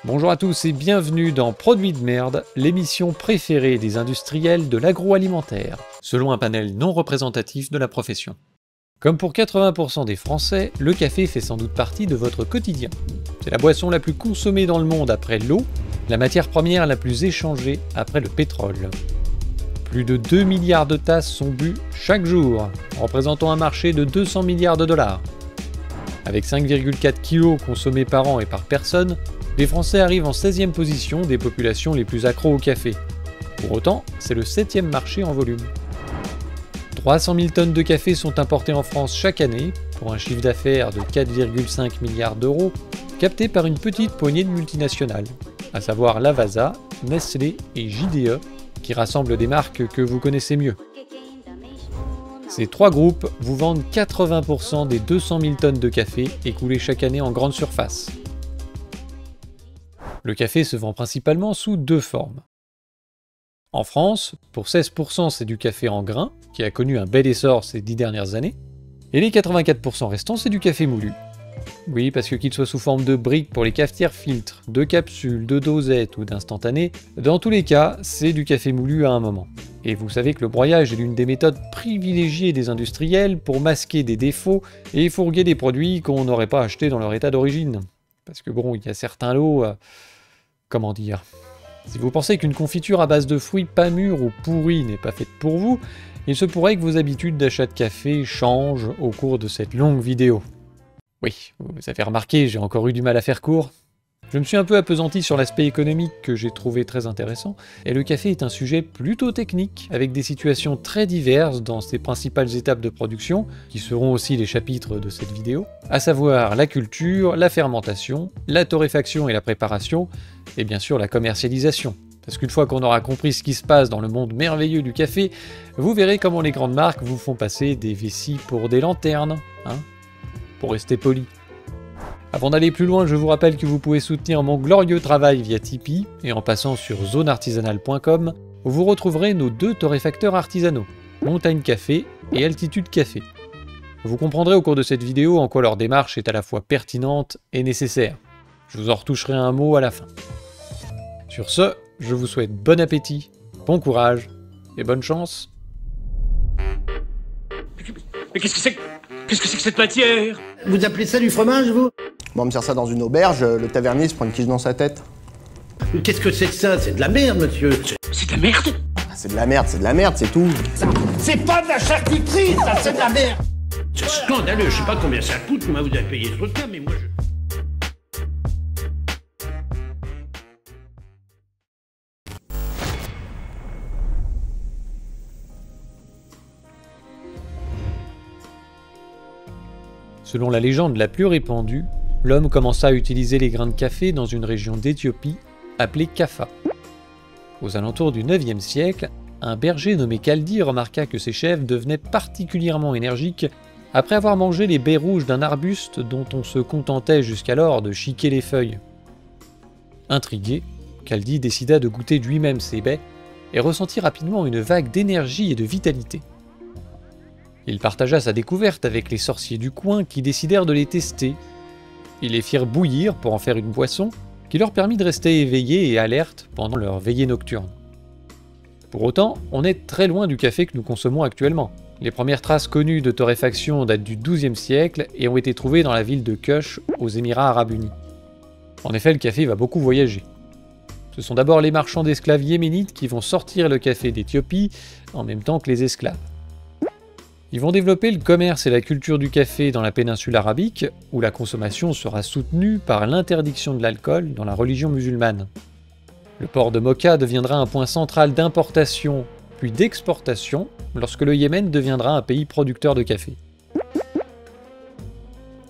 Bonjour à tous et bienvenue dans Produits de merde, l'émission préférée des industriels de l'agroalimentaire, selon un panel non représentatif de la profession. Comme pour 80% des Français, le café fait sans doute partie de votre quotidien. C'est la boisson la plus consommée dans le monde après l'eau, la matière première la plus échangée après le pétrole. Plus de 2 milliards de tasses sont bues chaque jour, représentant un marché de 200 milliards de dollars. Avec 5,4 kg consommés par an et par personne, les Français arrivent en 16e position des populations les plus accros au café. Pour autant, c'est le 7e marché en volume. 300 000 tonnes de café sont importées en France chaque année, pour un chiffre d'affaires de 4,5 milliards d'euros, capté par une petite poignée de multinationales, à savoir Lavazza, Nestlé et JDE, qui rassemblent des marques que vous connaissez mieux. Ces trois groupes vous vendent 80% des 200 000 tonnes de café écoulées chaque année en grande surface. Le café se vend principalement sous deux formes. En France, pour 16% c'est du café en grains, qui a connu un bel essor ces 10 dernières années, et les 84% restants c'est du café moulu. Oui, parce que qu'il soit sous forme de briques pour les cafetières filtres, de capsules, de dosettes ou d'instantanés, dans tous les cas, c'est du café moulu à un moment. Et vous savez que le broyage est l'une des méthodes privilégiées des industriels pour masquer des défauts et fourguer des produits qu'on n'aurait pas achetés dans leur état d'origine. Parce que bon, il y a certains lots... comment dire ? Si vous pensez qu'une confiture à base de fruits pas mûrs ou pourris n'est pas faite pour vous, il se pourrait que vos habitudes d'achat de café changent au cours de cette longue vidéo. Oui, vous avez remarqué, j'ai encore eu du mal à faire court. Je me suis un peu appesanti sur l'aspect économique que j'ai trouvé très intéressant, et le café est un sujet plutôt technique, avec des situations très diverses dans ses principales étapes de production, qui seront aussi les chapitres de cette vidéo, à savoir la culture, la fermentation, la torréfaction et la préparation, et bien sûr la commercialisation. Parce qu'une fois qu'on aura compris ce qui se passe dans le monde merveilleux du café, vous verrez comment les grandes marques vous font passer des vessies pour des lanternes, hein, pour rester poli. Avant d'aller plus loin, je vous rappelle que vous pouvez soutenir mon glorieux travail via Tipeee, et en passant sur zoneartisanale.com, où vous retrouverez nos deux torréfacteurs artisanaux, Montagne Café et Altitude Café. Vous comprendrez au cours de cette vidéo en quoi leur démarche est à la fois pertinente et nécessaire. Je vous en retoucherai un mot à la fin. Sur ce, je vous souhaite bon appétit, bon courage et bonne chance. Mais qu'est-ce que c'est que cette matière? Vous appelez ça du fromage, vous? Bon, on me sert ça dans une auberge, le tavernier se prend une quiche dans sa tête. Mais qu'est-ce que c'est que ça? C'est de la merde, monsieur. C'est de la merde? Ah, c'est de la merde, c'est tout. C'est pas de la charcuterie, ça, c'est de la merde. C'est scandaleux, je sais pas combien ça coûte, comment vous avez payé ce truc-là, mais moi je... Selon la légende la plus répandue, l'homme commença à utiliser les grains de café dans une région d'Éthiopie appelée Kaffa. Aux alentours du 9e siècle, un berger nommé Kaldi remarqua que ses chèvres devenaient particulièrement énergiques après avoir mangé les baies rouges d'un arbuste dont on se contentait jusqu'alors de chiquer les feuilles. Intrigué, Kaldi décida de goûter lui-même ces baies et ressentit rapidement une vague d'énergie et de vitalité. Il partagea sa découverte avec les sorciers du coin qui décidèrent de les tester. Ils les firent bouillir pour en faire une boisson qui leur permit de rester éveillés et alertes pendant leur veillée nocturne. Pour autant, on est très loin du café que nous consommons actuellement. Les premières traces connues de torréfaction datent du XIIe siècle et ont été trouvées dans la ville de Kush, aux Émirats Arabes Unis. En effet, le café va beaucoup voyager. Ce sont d'abord les marchands d'esclaves yéménites qui vont sortir le café d'Éthiopie en même temps que les esclaves. Ils vont développer le commerce et la culture du café dans la péninsule arabique, où la consommation sera soutenue par l'interdiction de l'alcool dans la religion musulmane. Le port de Mocha deviendra un point central d'importation puis d'exportation lorsque le Yémen deviendra un pays producteur de café.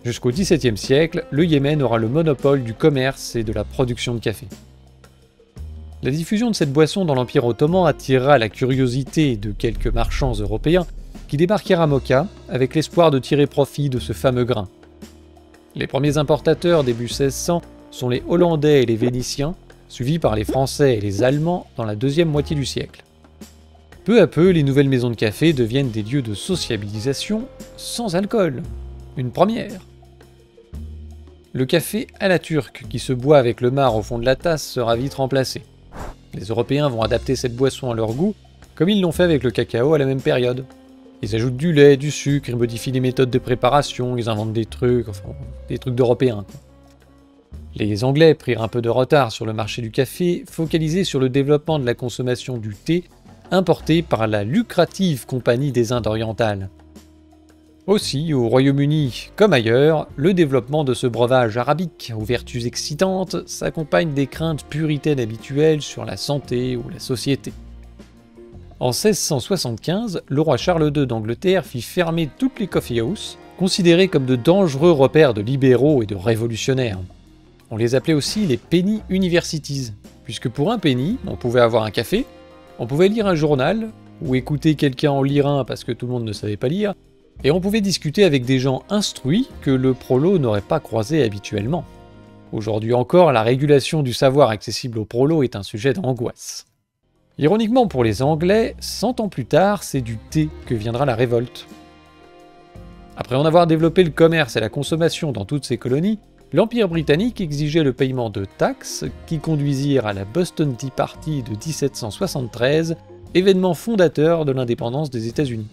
Jusqu'au XVIIe siècle, le Yémen aura le monopole du commerce et de la production de café. La diffusion de cette boisson dans l'Empire ottoman attirera la curiosité de quelques marchands européens qui débarquèrent à Mocha avec l'espoir de tirer profit de ce fameux grain. Les premiers importateurs début 1600 sont les Hollandais et les Vénitiens, suivis par les Français et les Allemands dans la deuxième moitié du siècle. Peu à peu, les nouvelles maisons de café deviennent des lieux de sociabilisation sans alcool. Une première. le café à la turque qui se boit avec le marc au fond de la tasse sera vite remplacé. Les Européens vont adapter cette boisson à leur goût, comme ils l'ont fait avec le cacao à la même période. Ils ajoutent du lait, du sucre, ils modifient les méthodes de préparation, ils inventent des trucs d'Européens. Les Anglais prirent un peu de retard sur le marché du café, focalisés sur le développement de la consommation du thé, importé par la lucrative Compagnie des Indes orientales. Aussi, au Royaume-Uni, comme ailleurs, le développement de ce breuvage arabique aux vertus excitantes s'accompagne des craintes puritaines habituelles sur la santé ou la société. En 1675, le roi Charles II d'Angleterre fit fermer toutes les coffee houses, considérées comme de dangereux repères de libéraux et de révolutionnaires. On les appelait aussi les penny universities, puisque pour un penny, on pouvait avoir un café, on pouvait lire un journal, ou écouter quelqu'un en lire un parce que tout le monde ne savait pas lire, et on pouvait discuter avec des gens instruits que le prolo n'aurait pas croisés habituellement. Aujourd'hui encore, la régulation du savoir accessible au prolo est un sujet d'angoisse. Ironiquement pour les Anglais, 100 ans plus tard, c'est du thé que viendra la révolte. Après en avoir développé le commerce et la consommation dans toutes ses colonies, l'Empire britannique exigeait le paiement de taxes qui conduisirent à la Boston Tea Party de 1773, événement fondateur de l'indépendance des États-Unis.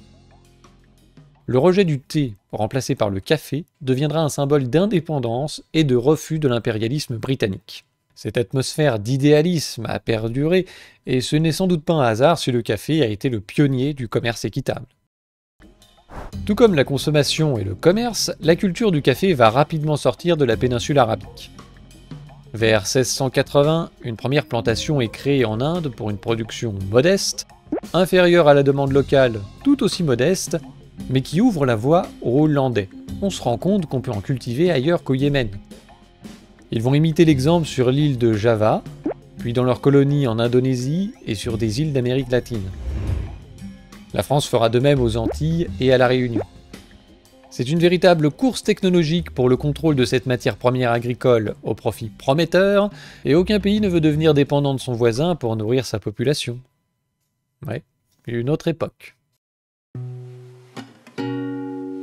Le rejet du thé, remplacé par le café, deviendra un symbole d'indépendance et de refus de l'impérialisme britannique. Cette atmosphère d'idéalisme a perduré, et ce n'est sans doute pas un hasard si le café a été le pionnier du commerce équitable. Tout comme la consommation et le commerce, la culture du café va rapidement sortir de la péninsule arabique. Vers 1680, une première plantation est créée en Inde pour une production modeste, inférieure à la demande locale, tout aussi modeste, mais qui ouvre la voie aux Hollandais. On se rend compte qu'on peut en cultiver ailleurs qu'au Yémen. Ils vont imiter l'exemple sur l'île de Java, puis dans leurs colonies en Indonésie et sur des îles d'Amérique latine. La France fera de même aux Antilles et à la Réunion. C'est une véritable course technologique pour le contrôle de cette matière première agricole au profit prometteur, et aucun pays ne veut devenir dépendant de son voisin pour nourrir sa population. Ouais, une autre époque.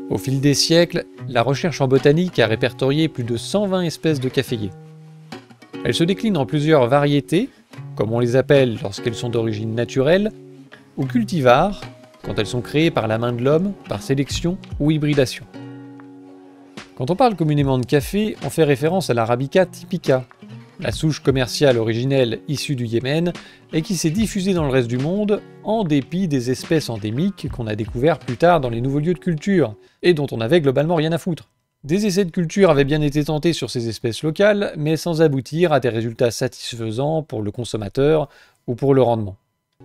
Au fil des siècles, la recherche en botanique a répertorié plus de 120 espèces de caféiers. Elles se déclinent en plusieurs variétés, comme on les appelle lorsqu'elles sont d'origine naturelle, ou cultivars, quand elles sont créées par la main de l'homme, par sélection ou hybridation. Quand on parle communément de café, on fait référence à l'Arabica typica, la souche commerciale originelle issue du Yémen et qui s'est diffusée dans le reste du monde en dépit des espèces endémiques qu'on a découvertes plus tard dans les nouveaux lieux de culture, et dont on avait globalement rien à foutre. Des essais de culture avaient bien été tentés sur ces espèces locales, mais sans aboutir à des résultats satisfaisants pour le consommateur ou pour le rendement.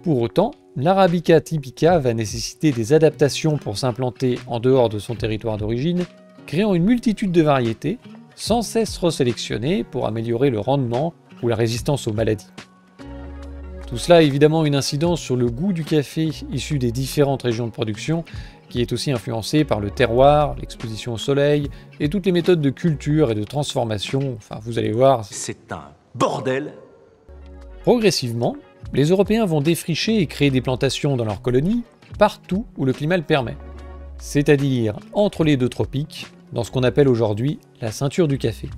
Pour autant, l'Arabica typica va nécessiter des adaptations pour s'implanter en dehors de son territoire d'origine, créant une multitude de variétés, sans cesse resélectionnées pour améliorer le rendement ou la résistance aux maladies. Tout cela a évidemment une incidence sur le goût du café issu des différentes régions de production, qui est aussi influencé par le terroir, l'exposition au soleil et toutes les méthodes de culture et de transformation, enfin vous allez voir. C'est un bordel. Progressivement, les Européens vont défricher et créer des plantations dans leurs colonies, partout où le climat le permet. C'est-à-dire entre les deux tropiques, dans ce qu'on appelle aujourd'hui la ceinture du café.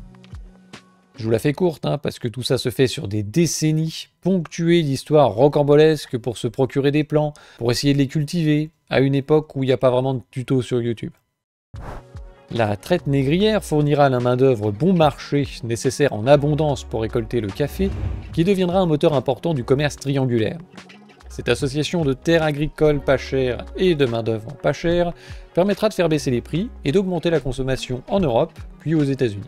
Je vous la fais courte, parce que tout ça se fait sur des décennies, ponctuées d'histoires rocambolesques pour se procurer des plants, pour essayer de les cultiver, à une époque où il n'y a pas vraiment de tutos sur YouTube. La traite négrière fournira la main-d'œuvre bon marché nécessaire en abondance pour récolter le café, qui deviendra un moteur important du commerce triangulaire. Cette association de terres agricoles pas chères et de main-d'œuvre pas chère permettra de faire baisser les prix et d'augmenter la consommation en Europe, puis aux États-Unis.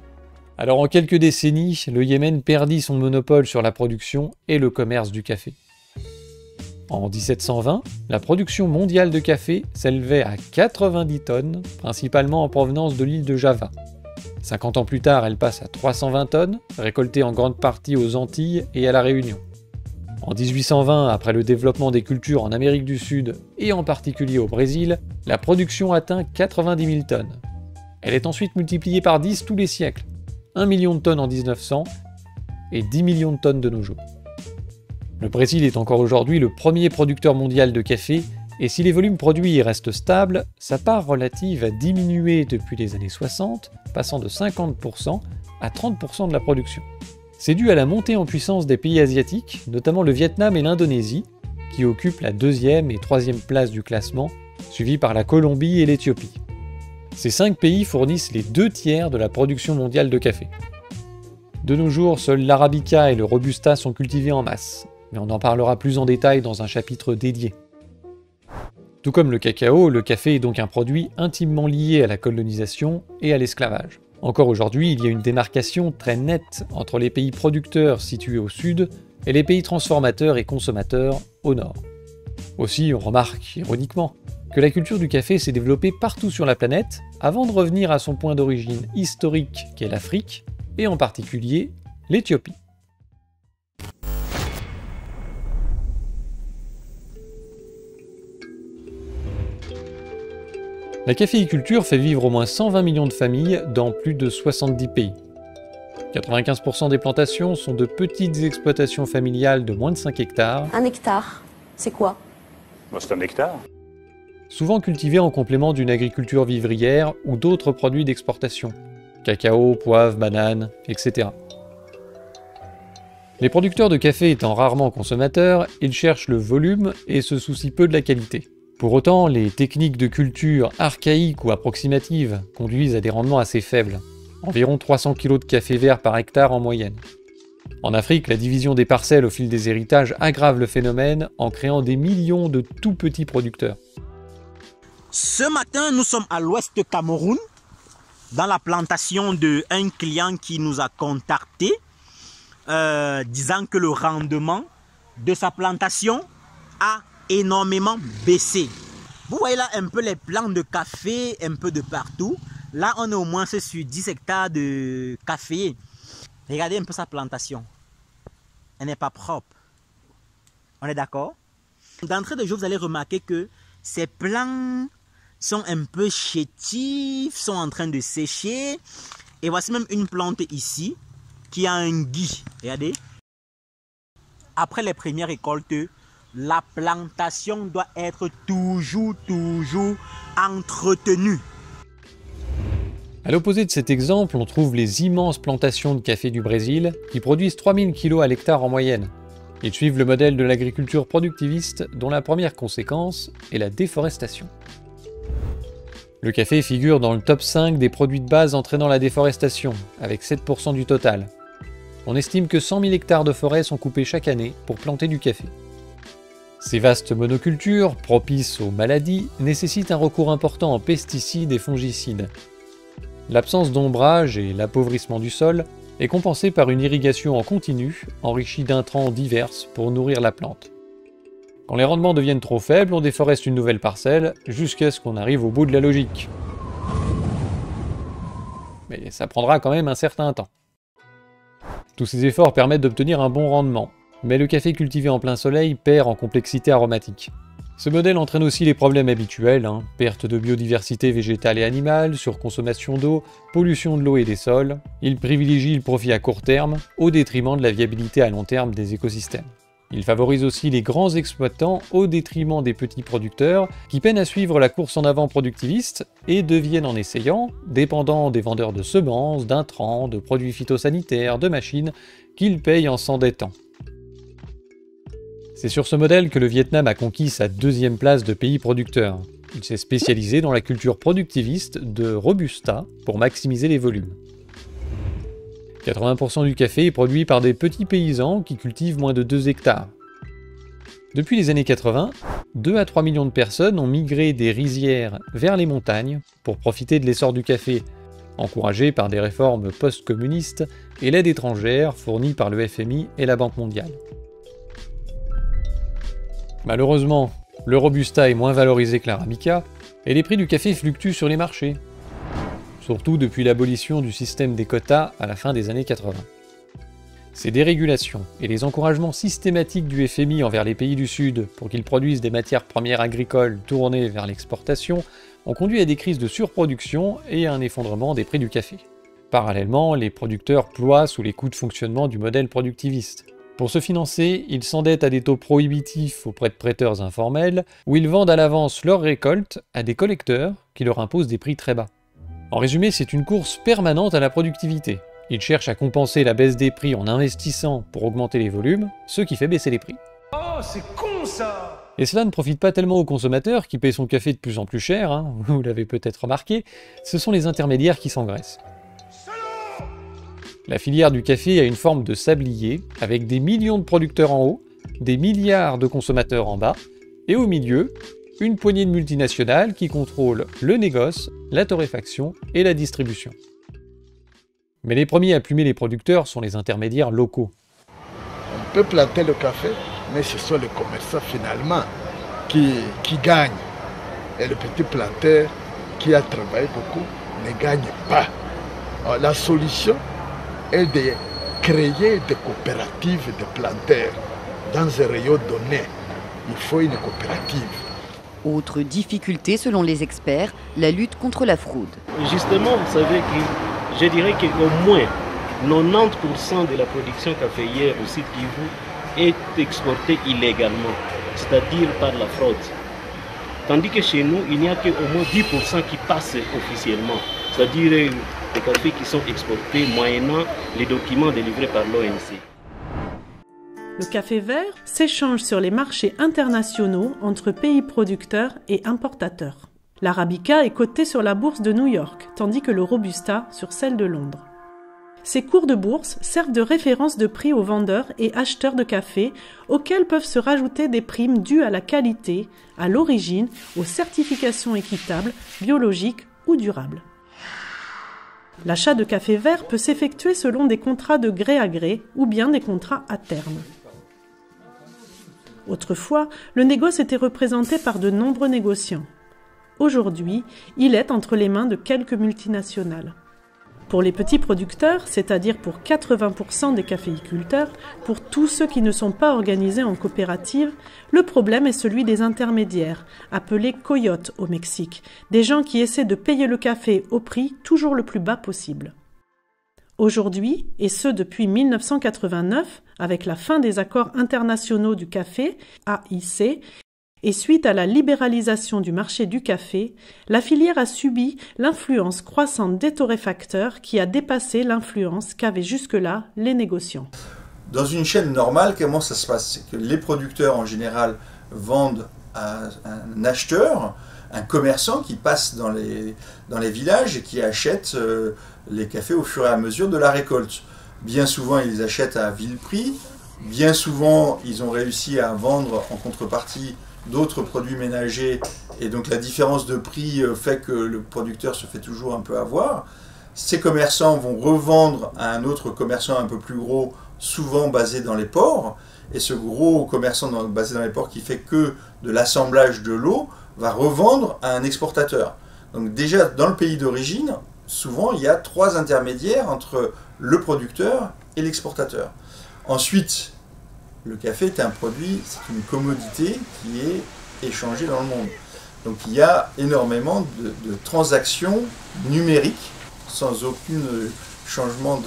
Alors en quelques décennies, le Yémen perdit son monopole sur la production et le commerce du café. En 1720, la production mondiale de café s'élevait à 90 tonnes, principalement en provenance de l'île de Java. 50 ans plus tard, elle passe à 320 tonnes, récoltées en grande partie aux Antilles et à la Réunion. En 1820, après le développement des cultures en Amérique du Sud et en particulier au Brésil, la production atteint 90 000 tonnes. Elle est ensuite multipliée par 10 tous les siècles, 1 million de tonnes en 1900 et 10 millions de tonnes de nos jours. Le Brésil est encore aujourd'hui le premier producteur mondial de café, et si les volumes produits restent stables, sa part relative a diminué depuis les années 60, passant de 50% à 30% de la production. C'est dû à la montée en puissance des pays asiatiques, notamment le Vietnam et l'Indonésie, qui occupent la 2e et 3e place du classement, suivis par la Colombie et l'Éthiopie. Ces 5 pays fournissent les 2/3 de la production mondiale de café. De nos jours, seuls l'Arabica et le Robusta sont cultivés en masse, mais on en parlera plus en détail dans un chapitre dédié. Tout comme le cacao, le café est donc un produit intimement lié à la colonisation et à l'esclavage. Encore aujourd'hui, il y a une démarcation très nette entre les pays producteurs situés au sud et les pays transformateurs et consommateurs au nord. Aussi, on remarque, ironiquement, que la culture du café s'est développée partout sur la planète avant de revenir à son point d'origine historique qu'est l'Afrique, et en particulier l'Éthiopie. La caféiculture fait vivre au moins 120 millions de familles dans plus de 70 pays. 95% des plantations sont de petites exploitations familiales de moins de 5 hectares. Un hectare, c'est quoi? C'est un hectare. Souvent cultivées en complément d'une agriculture vivrière ou d'autres produits d'exportation. Cacao, poivre, bananes, etc. Les producteurs de café étant rarement consommateurs, ils cherchent le volume et se soucient peu de la qualité. Pour autant, les techniques de culture archaïques ou approximatives conduisent à des rendements assez faibles, environ 300 kg de café vert par hectare en moyenne. En Afrique, la division des parcelles au fil des héritages aggrave le phénomène en créant des millions de tout petits producteurs. Ce matin, nous sommes à l'ouest de Cameroun, dans la plantation d'un client qui nous a contacté, disant que le rendement de sa plantation a énormément baissé. Vous voyez là un peu les plants de café, un peu de partout. Là, on est au moins sur 10 hectares de café. Regardez un peu sa plantation. Elle n'est pas propre. On est d'accord? D'entrée de jeu, vous allez remarquer que ces plants sont un peu chétifs, sont en train de sécher. Et voici même une plante ici qui a un gui. Regardez. Après les premières récoltes, la plantation doit être toujours entretenue. À l'opposé de cet exemple, on trouve les immenses plantations de café du Brésil qui produisent 3000 kg à l'hectare en moyenne. Ils suivent le modèle de l'agriculture productiviste dont la première conséquence est la déforestation. Le café figure dans le top 5 des produits de base entraînant la déforestation, avec 7% du total. On estime que 100 000 hectares de forêt sont coupés chaque année pour planter du café. Ces vastes monocultures, propices aux maladies, nécessitent un recours important en pesticides et fongicides. L'absence d'ombrage et l'appauvrissement du sol est compensée par une irrigation en continu, enrichie d'intrants divers pour nourrir la plante. Quand les rendements deviennent trop faibles, on déforeste une nouvelle parcelle, jusqu'à ce qu'on arrive au bout de la logique. Mais ça prendra quand même un certain temps. Tous ces efforts permettent d'obtenir un bon rendement, mais le café cultivé en plein soleil perd en complexité aromatique. Ce modèle entraîne aussi les problèmes habituels, perte de biodiversité végétale et animale, surconsommation d'eau, pollution de l'eau et des sols. Il privilégie le profit à court terme, au détriment de la viabilité à long terme des écosystèmes. Il favorise aussi les grands exploitants au détriment des petits producteurs qui peinent à suivre la course en avant productiviste et deviennent en essayant dépendants des vendeurs de semences, d'intrants, de produits phytosanitaires, de machines qu'ils payent en s'endettant. C'est sur ce modèle que le Vietnam a conquis sa 2e place de pays producteur. Il s'est spécialisé dans la culture productiviste de Robusta pour maximiser les volumes. 80% du café est produit par des petits paysans qui cultivent moins de 2 hectares. Depuis les années 80, 2 à 3 millions de personnes ont migré des rizières vers les montagnes pour profiter de l'essor du café, encouragé par des réformes post-communistes et l'aide étrangère fournie par le FMI et la Banque mondiale. Malheureusement, le Robusta est moins valorisé que l'Arabica, et les prix du café fluctuent sur les marchés, surtout depuis l'abolition du système des quotas à la fin des années 80. Ces dérégulations et les encouragements systématiques du FMI envers les pays du Sud pour qu'ils produisent des matières premières agricoles tournées vers l'exportation ont conduit à des crises de surproduction et à un effondrement des prix du café. Parallèlement, les producteurs ploient sous les coûts de fonctionnement du modèle productiviste. Pour se financer, ils s'endettent à des taux prohibitifs auprès de prêteurs informels, où ils vendent à l'avance leurs récoltes à des collecteurs qui leur imposent des prix très bas. En résumé, c'est une course permanente à la productivité, Ils cherchent à compenser la baisse des prix en investissant pour augmenter les volumes, ce qui fait baisser les prix. Oh, c'est con ça! Et cela ne profite pas tellement au consommateur qui paye son café de plus en plus cher, hein, vous l'avez peut-être remarqué, ce sont les intermédiaires qui s'engraissent. La filière du café a une forme de sablier, avec des millions de producteurs en haut, des milliards de consommateurs en bas, et au milieu, une poignée de multinationales qui contrôlent le négoce, la torréfaction et la distribution. Mais les premiers à plumer les producteurs sont les intermédiaires locaux. On peut planter le café, mais ce sont les commerçants finalement qui gagnent. Et le petit planteur qui a travaillé beaucoup ne gagne pas. Alors, la solution est de créer des coopératives de planteurs. Dans un rayon donné, il faut une coopérative. Autre difficulté selon les experts, la lutte contre la fraude. Justement, vous savez que je dirais qu'au moins 90% de la production caféière au site Kivu est exportée illégalement, c'est-à-dire par la fraude. Tandis que chez nous, il n'y a qu'au moins 10% qui passent officiellement, c'est-à-dire des cafés qui sont exportés moyennant les documents délivrés par l'ONC. Le café vert s'échange sur les marchés internationaux entre pays producteurs et importateurs. L'Arabica est coté sur la bourse de New York, tandis que le Robusta sur celle de Londres. Ces cours de bourse servent de référence de prix aux vendeurs et acheteurs de café, auxquels peuvent se rajouter des primes dues à la qualité, à l'origine, aux certifications équitables, biologiques ou durables. L'achat de café vert peut s'effectuer selon des contrats de gré à gré ou bien des contrats à terme. Autrefois, le négoce était représenté par de nombreux négociants. Aujourd'hui, il est entre les mains de quelques multinationales. Pour les petits producteurs, c'est-à-dire pour 80% des caféiculteurs, pour tous ceux qui ne sont pas organisés en coopérative, le problème est celui des intermédiaires, appelés coyotes au Mexique, des gens qui essaient de payer le café au prix toujours le plus bas possible. Aujourd'hui, et ce depuis 1989, avec la fin des accords internationaux du café, AIC, et suite à la libéralisation du marché du café, la filière a subi l'influence croissante des torréfacteurs qui a dépassé l'influence qu'avaient jusque-là les négociants. Dans une chaîne normale, comment ça se passe? C'est que les producteurs en général vendent à un acheteur, un commerçant qui passe dans les villages et qui achète les cafés au fur et à mesure de la récolte. Bien souvent, ils les achètent à vil prix. Bien souvent, ils ont réussi à vendre en contrepartie d'autres produits ménagers. Et donc, la différence de prix fait que le producteur se fait toujours un peu avoir. Ces commerçants vont revendre à un autre commerçant un peu plus gros, souvent basé dans les ports. Et ce gros commerçant basé dans les ports qui fait que de l'assemblage de l'eau va revendre à un exportateur. Donc déjà, dans le pays d'origine, souvent, il y a 3 intermédiaires entre le producteur et l'exportateur. Ensuite, le café est un produit, c'est une commodité qui est échangée dans le monde. Donc il y a énormément de transactions numériques, sans aucun changement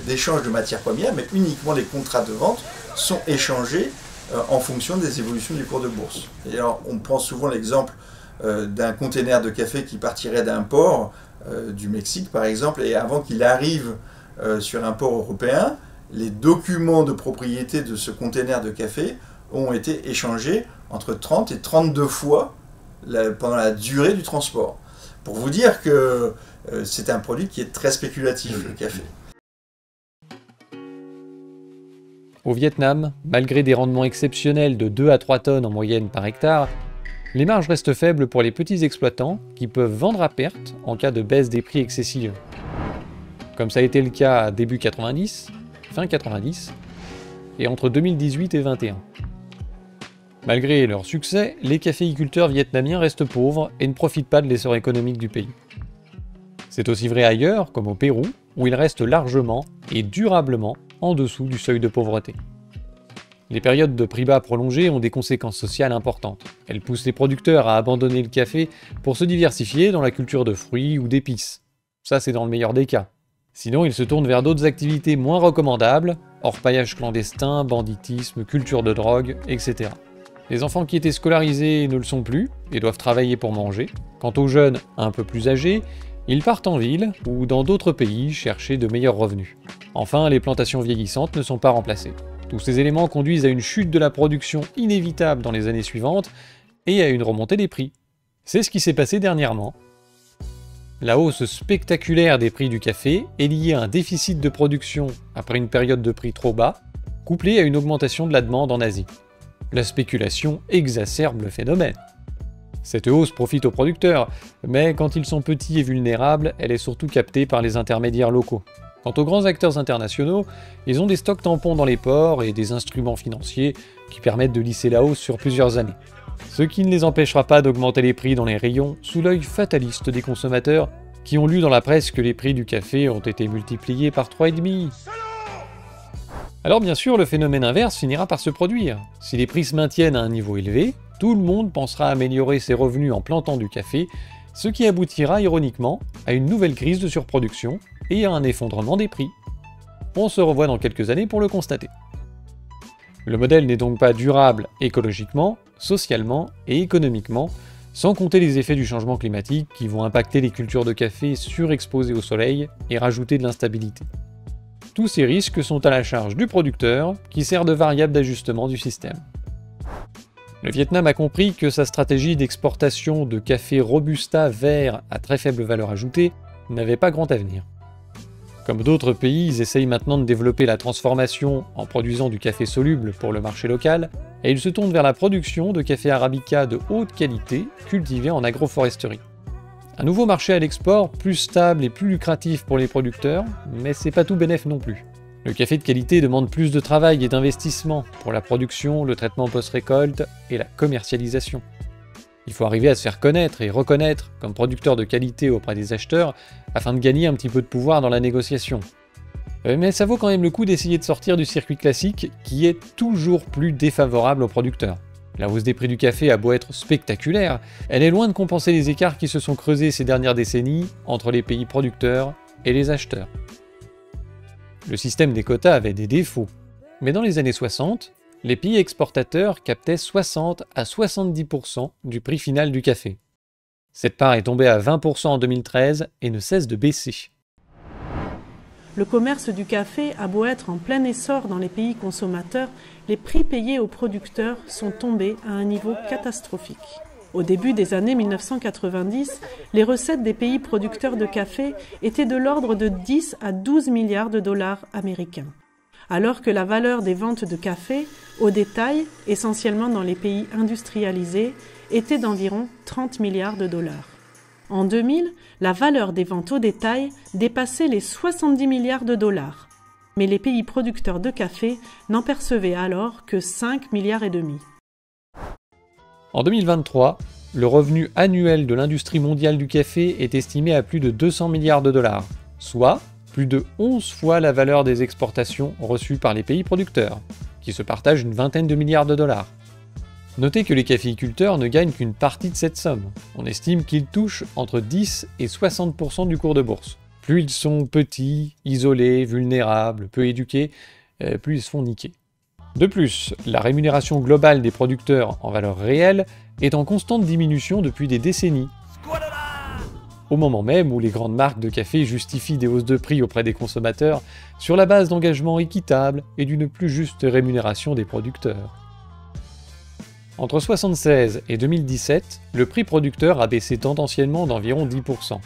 d'échange de matières premières, mais uniquement les contrats de vente sont échangés en fonction des évolutions du cours de bourse. Et alors, on prend souvent l'exemple d'un conteneur de café qui partirait d'un port du Mexique, par exemple, et avant qu'il arrive sur un port européen, les documents de propriété de ce conteneur de café ont été échangés entre 30 et 32 fois pendant la durée du transport. Pour vous dire que c'est un produit qui est très spéculatif, le café. Au Vietnam, malgré des rendements exceptionnels de 2 à 3 tonnes en moyenne par hectare, les marges restent faibles pour les petits exploitants qui peuvent vendre à perte en cas de baisse des prix excessive. Comme ça a été le cas début 90, fin 90 et entre 2018 et 2021. Malgré leur succès, les caféiculteurs vietnamiens restent pauvres et ne profitent pas de l'essor économique du pays. C'est aussi vrai ailleurs, comme au Pérou, où ils restent largement et durablement en dessous du seuil de pauvreté. Les périodes de prix bas prolongées ont des conséquences sociales importantes. Elles poussent les producteurs à abandonner le café pour se diversifier dans la culture de fruits ou d'épices. Ça, c'est dans le meilleur des cas. Sinon, ils se tournent vers d'autres activités moins recommandables, orpaillage clandestin, banditisme, culture de drogue, etc. Les enfants qui étaient scolarisés ne le sont plus et doivent travailler pour manger. Quant aux jeunes un peu plus âgés, Ils partent en ville ou dans d'autres pays chercher de meilleurs revenus. Enfin, les plantations vieillissantes ne sont pas remplacées. Tous ces éléments conduisent à une chute de la production inévitable dans les années suivantes et à une remontée des prix. C'est ce qui s'est passé dernièrement. La hausse spectaculaire des prix du café est liée à un déficit de production après une période de prix trop bas, couplée à une augmentation de la demande en Asie. La spéculation exacerbe le phénomène. Cette hausse profite aux producteurs, mais quand ils sont petits et vulnérables, elle est surtout captée par les intermédiaires locaux. Quant aux grands acteurs internationaux, ils ont des stocks tampons dans les ports et des instruments financiers qui permettent de lisser la hausse sur plusieurs années. Ce qui ne les empêchera pas d'augmenter les prix dans les rayons sous l'œil fataliste des consommateurs qui ont lu dans la presse que les prix du café ont été multipliés par 3,5. Alors bien sûr, le phénomène inverse finira par se produire. Si les prix se maintiennent à un niveau élevé, tout le monde pensera à améliorer ses revenus en plantant du café, ce qui aboutira ironiquement à une nouvelle crise de surproduction et à un effondrement des prix. On se revoit dans quelques années pour le constater. Le modèle n'est donc pas durable écologiquement, socialement et économiquement, sans compter les effets du changement climatique qui vont impacter les cultures de café surexposées au soleil et rajouter de l'instabilité. Tous ces risques sont à la charge du producteur, qui sert de variable d'ajustement du système. Le Vietnam a compris que sa stratégie d'exportation de café Robusta vert à très faible valeur ajoutée n'avait pas grand avenir. Comme d'autres pays, ils essayent maintenant de développer la transformation en produisant du café soluble pour le marché local, et ils se tournent vers la production de café arabica de haute qualité cultivé en agroforesterie. Un nouveau marché à l'export, plus stable et plus lucratif pour les producteurs, mais c'est pas tout bénef non plus. Le café de qualité demande plus de travail et d'investissement pour la production, le traitement post-récolte et la commercialisation. Il faut arriver à se faire connaître et reconnaître comme producteur de qualité auprès des acheteurs afin de gagner un petit peu de pouvoir dans la négociation. Mais ça vaut quand même le coup d'essayer de sortir du circuit classique qui est toujours plus défavorable aux producteurs. La hausse des prix du café a beau être spectaculaire, elle est loin de compenser les écarts qui se sont creusés ces dernières décennies entre les pays producteurs et les acheteurs. Le système des quotas avait des défauts, mais dans les années 60, les pays exportateurs captaient 60 à 70% du prix final du café. Cette part est tombée à 20% en 2013 et ne cesse de baisser. Le commerce du café a beau être en plein essor dans les pays consommateurs, les prix payés aux producteurs sont tombés à un niveau catastrophique. Au début des années 1990, les recettes des pays producteurs de café étaient de l'ordre de 10 à 12 milliards de dollars américains, alors que la valeur des ventes de café, au détail, essentiellement dans les pays industrialisés, était d'environ 30 milliards de dollars. En 2000, la valeur des ventes au détail dépassait les 70 milliards de dollars, mais les pays producteurs de café n'en percevaient alors que 5 milliards et demi. En 2023, le revenu annuel de l'industrie mondiale du café est estimé à plus de 200 milliards de dollars, soit plus de 11 fois la valeur des exportations reçues par les pays producteurs, qui se partagent une vingtaine de milliards de dollars. Notez que les caféiculteurs ne gagnent qu'une partie de cette somme. On estime qu'ils touchent entre 10 et 60% du cours de bourse. Plus ils sont petits, isolés, vulnérables, peu éduqués, plus ils se font niquer. De plus, la rémunération globale des producteurs en valeur réelle est en constante diminution depuis des décennies. Au moment même où les grandes marques de café justifient des hausses de prix auprès des consommateurs sur la base d'engagements équitables et d'une plus juste rémunération des producteurs. Entre 1976 et 2017, le prix producteur a baissé tendanciellement d'environ 10%.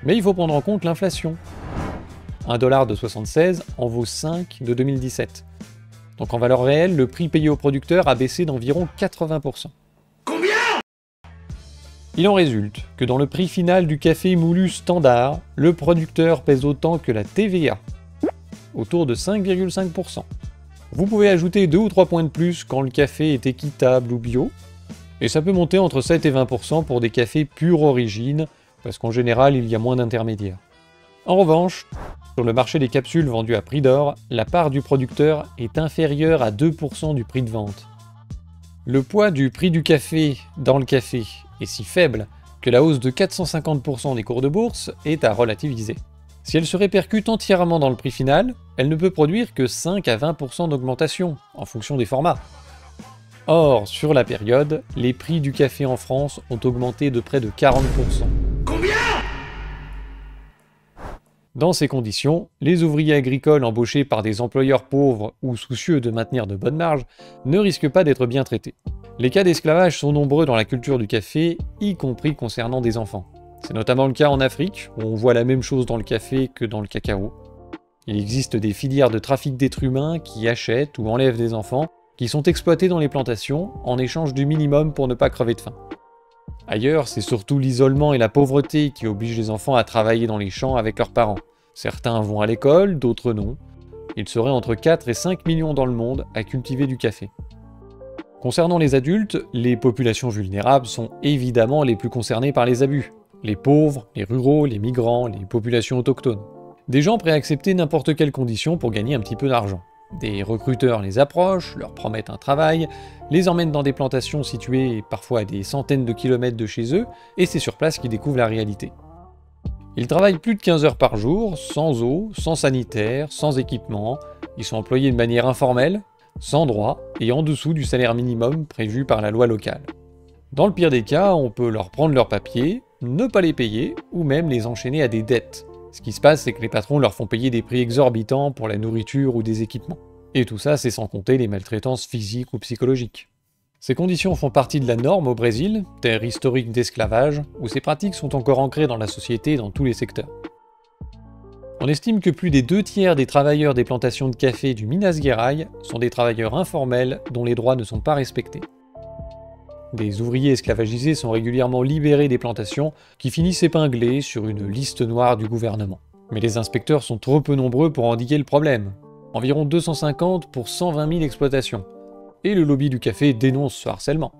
Mais il faut prendre en compte l'inflation. $1 de 1976 en vaut 5 de 2017. Donc en valeur réelle, le prix payé au producteur a baissé d'environ 80%. Combien ? Il en résulte que dans le prix final du café moulu standard, le producteur pèse autant que la TVA, autour de 5,5%. Vous pouvez ajouter 2 ou 3 points de plus quand le café est équitable ou bio, et ça peut monter entre 7 et 20% pour des cafés pure origine, parce qu'en général il y a moins d'intermédiaires. En revanche, sur le marché des capsules vendues à prix d'or, la part du producteur est inférieure à 2% du prix de vente. Le poids du prix du café dans le café est si faible que la hausse de 450% des cours de bourse est à relativiser. Si elle se répercute entièrement dans le prix final, elle ne peut produire que 5 à 20% d'augmentation, en fonction des formats. Or, sur la période, les prix du café en France ont augmenté de près de 40%. Combien ? Dans ces conditions, les ouvriers agricoles embauchés par des employeurs pauvres ou soucieux de maintenir de bonnes marges ne risquent pas d'être bien traités. Les cas d'esclavage sont nombreux dans la culture du café, y compris concernant des enfants. C'est notamment le cas en Afrique, où on voit la même chose dans le café que dans le cacao. Il existe des filières de trafic d'êtres humains qui achètent ou enlèvent des enfants, qui sont exploités dans les plantations en échange du minimum pour ne pas crever de faim. Ailleurs, c'est surtout l'isolement et la pauvreté qui obligent les enfants à travailler dans les champs avec leurs parents. Certains vont à l'école, d'autres non. Il serait entre 4 et 5 millions dans le monde à cultiver du café. Concernant les adultes, les populations vulnérables sont évidemment les plus concernées par les abus. Les pauvres, les ruraux, les migrants, les populations autochtones. Des gens prêts à accepter n'importe quelle condition pour gagner un petit peu d'argent. Des recruteurs les approchent, leur promettent un travail, les emmènent dans des plantations situées parfois à des centaines de kilomètres de chez eux, et c'est sur place qu'ils découvrent la réalité. Ils travaillent plus de 15 heures par jour, sans eau, sans sanitaire, sans équipement, ils sont employés de manière informelle, sans droit, et en dessous du salaire minimum prévu par la loi locale. Dans le pire des cas, on peut leur prendre leurs papiers, ne pas les payer, ou même les enchaîner à des dettes. Ce qui se passe, c'est que les patrons leur font payer des prix exorbitants pour la nourriture ou des équipements. Et tout ça, c'est sans compter les maltraitances physiques ou psychologiques. Ces conditions font partie de la norme au Brésil, terre historique d'esclavage, où ces pratiques sont encore ancrées dans la société et dans tous les secteurs. On estime que plus des 2/3 des travailleurs des plantations de café du Minas Gerais sont des travailleurs informels dont les droits ne sont pas respectés. Des ouvriers esclavagisés sont régulièrement libérés des plantations qui finissent épinglés sur une liste noire du gouvernement. Mais les inspecteurs sont trop peu nombreux pour endiguer le problème. Environ 250 pour 120 000 exploitations. Et le lobby du café dénonce ce harcèlement.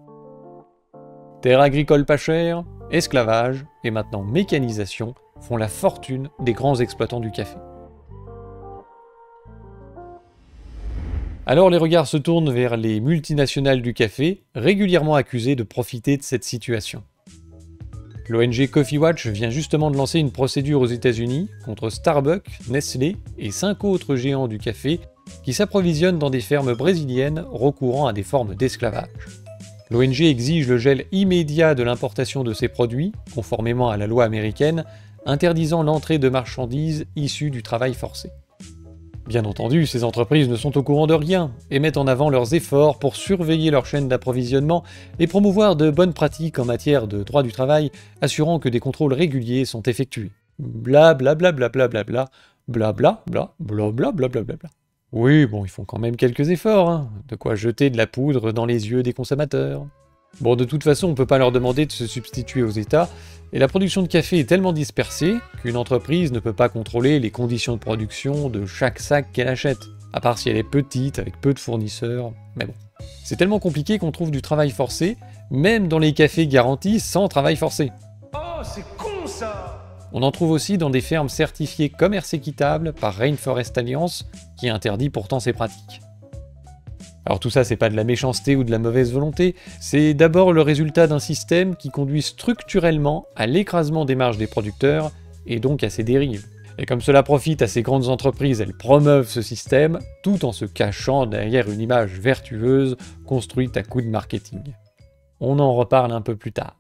Terre agricole pas chère, esclavage et maintenant mécanisation font la fortune des grands exploitants du café. Alors les regards se tournent vers les multinationales du café, régulièrement accusées de profiter de cette situation. L'ONG Coffee Watch vient justement de lancer une procédure aux États-Unis contre Starbucks, Nestlé et 5 autres géants du café qui s'approvisionnent dans des fermes brésiliennes recourant à des formes d'esclavage. L'ONG exige le gel immédiat de l'importation de ces produits, conformément à la loi américaine, interdisant l'entrée de marchandises issues du travail forcé. Bien entendu, ces entreprises ne sont au courant de rien et mettent en avant leurs efforts pour surveiller leur chaîne d'approvisionnement et promouvoir de bonnes pratiques en matière de droit du travail, assurant que des contrôles réguliers sont effectués. Bla bla bla bla bla bla bla bla bla bla bla bla bla bla bla. Oui, bon, ils font quand même quelques efforts, hein, de quoi jeter de la poudre dans les yeux des consommateurs. Bon, de toute façon, on peut pas leur demander de se substituer aux États, et la production de café est tellement dispersée qu'une entreprise ne peut pas contrôler les conditions de production de chaque sac qu'elle achète, à part si elle est petite, avec peu de fournisseurs, mais bon. C'est tellement compliqué qu'on trouve du travail forcé, même dans les cafés garantis sans travail forcé. Oh, c'est con ça! On en trouve aussi dans des fermes certifiées commerce équitable par Rainforest Alliance, qui interdit pourtant ces pratiques. Alors tout ça, c'est pas de la méchanceté ou de la mauvaise volonté, c'est d'abord le résultat d'un système qui conduit structurellement à l'écrasement des marges des producteurs, et donc à ces dérives. Et comme cela profite à ces grandes entreprises, elles promeuvent ce système, tout en se cachant derrière une image vertueuse construite à coups de marketing. On en reparle un peu plus tard.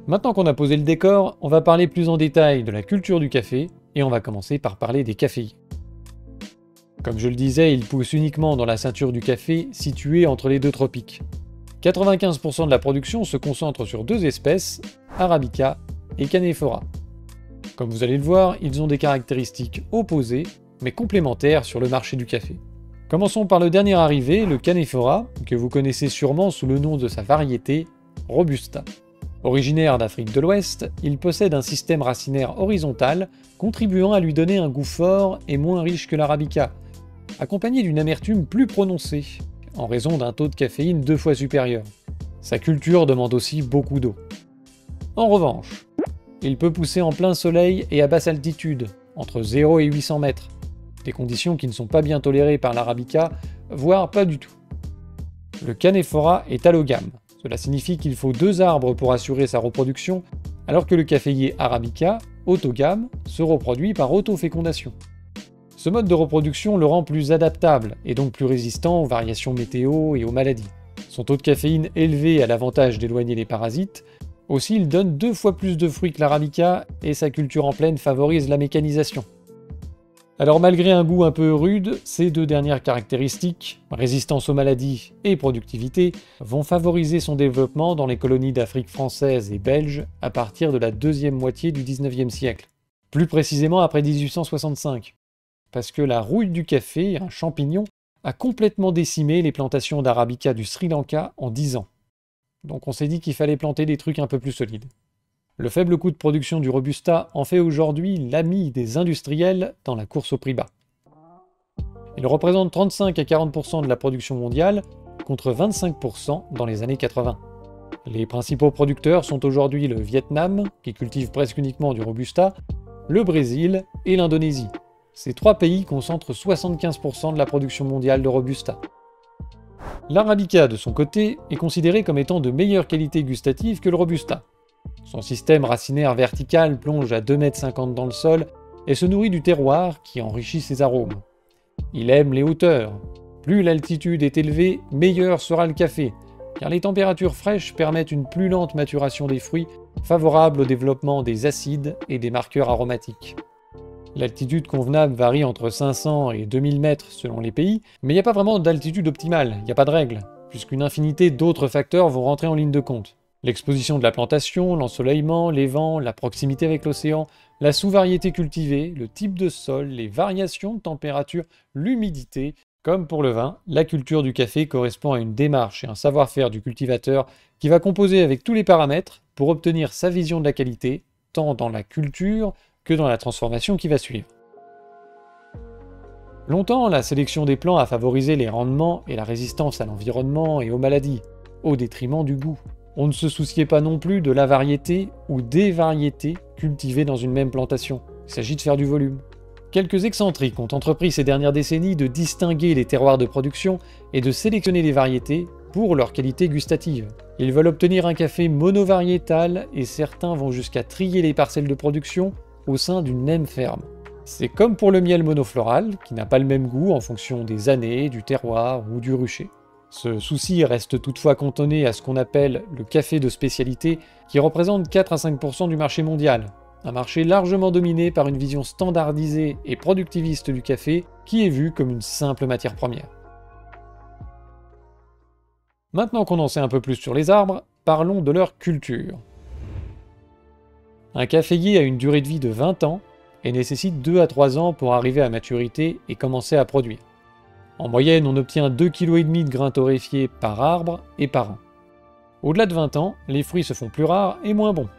Maintenant qu'on a posé le décor, on va parler plus en détail de la culture du café, et on va commencer par parler des caféiers. Comme je le disais, ils poussent uniquement dans la ceinture du café située entre les deux tropiques. 95% de la production se concentre sur 2 espèces, Arabica et Canephora. Comme vous allez le voir, ils ont des caractéristiques opposées, mais complémentaires sur le marché du café. Commençons par le dernier arrivé, le Canephora, que vous connaissez sûrement sous le nom de sa variété, Robusta. Originaire d'Afrique de l'Ouest, il possède un système racinaire horizontal, contribuant à lui donner un goût fort et moins riche que l'Arabica, accompagné d'une amertume plus prononcée, en raison d'un taux de caféine 2 fois supérieur. Sa culture demande aussi beaucoup d'eau. En revanche, il peut pousser en plein soleil et à basse altitude, entre 0 et 800 mètres, des conditions qui ne sont pas bien tolérées par l'Arabica, voire pas du tout. Le Canephora est allogame. Cela signifie qu'il faut 2 arbres pour assurer sa reproduction, alors que le caféier Arabica, autogame, se reproduit par autofécondation. Ce mode de reproduction le rend plus adaptable et donc plus résistant aux variations météo et aux maladies. Son taux de caféine élevé a l'avantage d'éloigner les parasites. Aussi, il donne 2 fois plus de fruits que l'arabica et sa culture en plaine favorise la mécanisation. Alors malgré un goût un peu rude, ces 2 dernières caractéristiques, résistance aux maladies et productivité, vont favoriser son développement dans les colonies d'Afrique française et belge à partir de la deuxième moitié du 19e siècle. Plus précisément après 1865. Parce que la rouille du café, un champignon, a complètement décimé les plantations d'arabica du Sri Lanka en 10 ans. Donc on s'est dit qu'il fallait planter des trucs un peu plus solides. Le faible coût de production du Robusta en fait aujourd'hui l'ami des industriels dans la course au prix bas. Il représente 35 à 40% de la production mondiale, contre 25% dans les années 80. Les principaux producteurs sont aujourd'hui le Vietnam, qui cultive presque uniquement du Robusta, le Brésil et l'Indonésie. Ces 3 pays concentrent 75% de la production mondiale de Robusta. L'arabica, de son côté, est considéré comme étant de meilleure qualité gustative que le Robusta. Son système racinaire vertical plonge à 2,50 m dans le sol et se nourrit du terroir qui enrichit ses arômes. Il aime les hauteurs. Plus l'altitude est élevée, meilleur sera le café, car les températures fraîches permettent une plus lente maturation des fruits, favorable au développement des acides et des marqueurs aromatiques. L'altitude convenable varie entre 500 et 2000 mètres selon les pays, mais il n'y a pas vraiment d'altitude optimale, il n'y a pas de règle, puisqu'une infinité d'autres facteurs vont rentrer en ligne de compte. L'exposition de la plantation, l'ensoleillement, les vents, la proximité avec l'océan, la sous-variété cultivée, le type de sol, les variations de température, l'humidité. Comme pour le vin, la culture du café correspond à une démarche et un savoir-faire du cultivateur qui va composer avec tous les paramètres pour obtenir sa vision de la qualité, tant dans la culture que dans la transformation qui va suivre. Longtemps, la sélection des plants a favorisé les rendements et la résistance à l'environnement et aux maladies, au détriment du goût. On ne se souciait pas non plus de la variété ou des variétés cultivées dans une même plantation. Il s'agit de faire du volume. Quelques excentriques ont entrepris ces dernières décennies de distinguer les terroirs de production et de sélectionner les variétés pour leur qualité gustative. Ils veulent obtenir un café monovariétal et certains vont jusqu'à trier les parcelles de production au sein d'une même ferme. C'est comme pour le miel monofloral, qui n'a pas le même goût en fonction des années, du terroir ou du rucher. Ce souci reste toutefois cantonné à ce qu'on appelle le café de spécialité, qui représente 4 à 5% du marché mondial. Un marché largement dominé par une vision standardisée et productiviste du café, qui est vue comme une simple matière première. Maintenant qu'on en sait un peu plus sur les arbres, parlons de leur culture. Un caféier a une durée de vie de 20 ans et nécessite 2 à 3 ans pour arriver à maturité et commencer à produire. En moyenne, on obtient 2,5 kg de grains torréfiés par arbre et par an. Au-delà de 20 ans, les fruits se font plus rares et moins bons.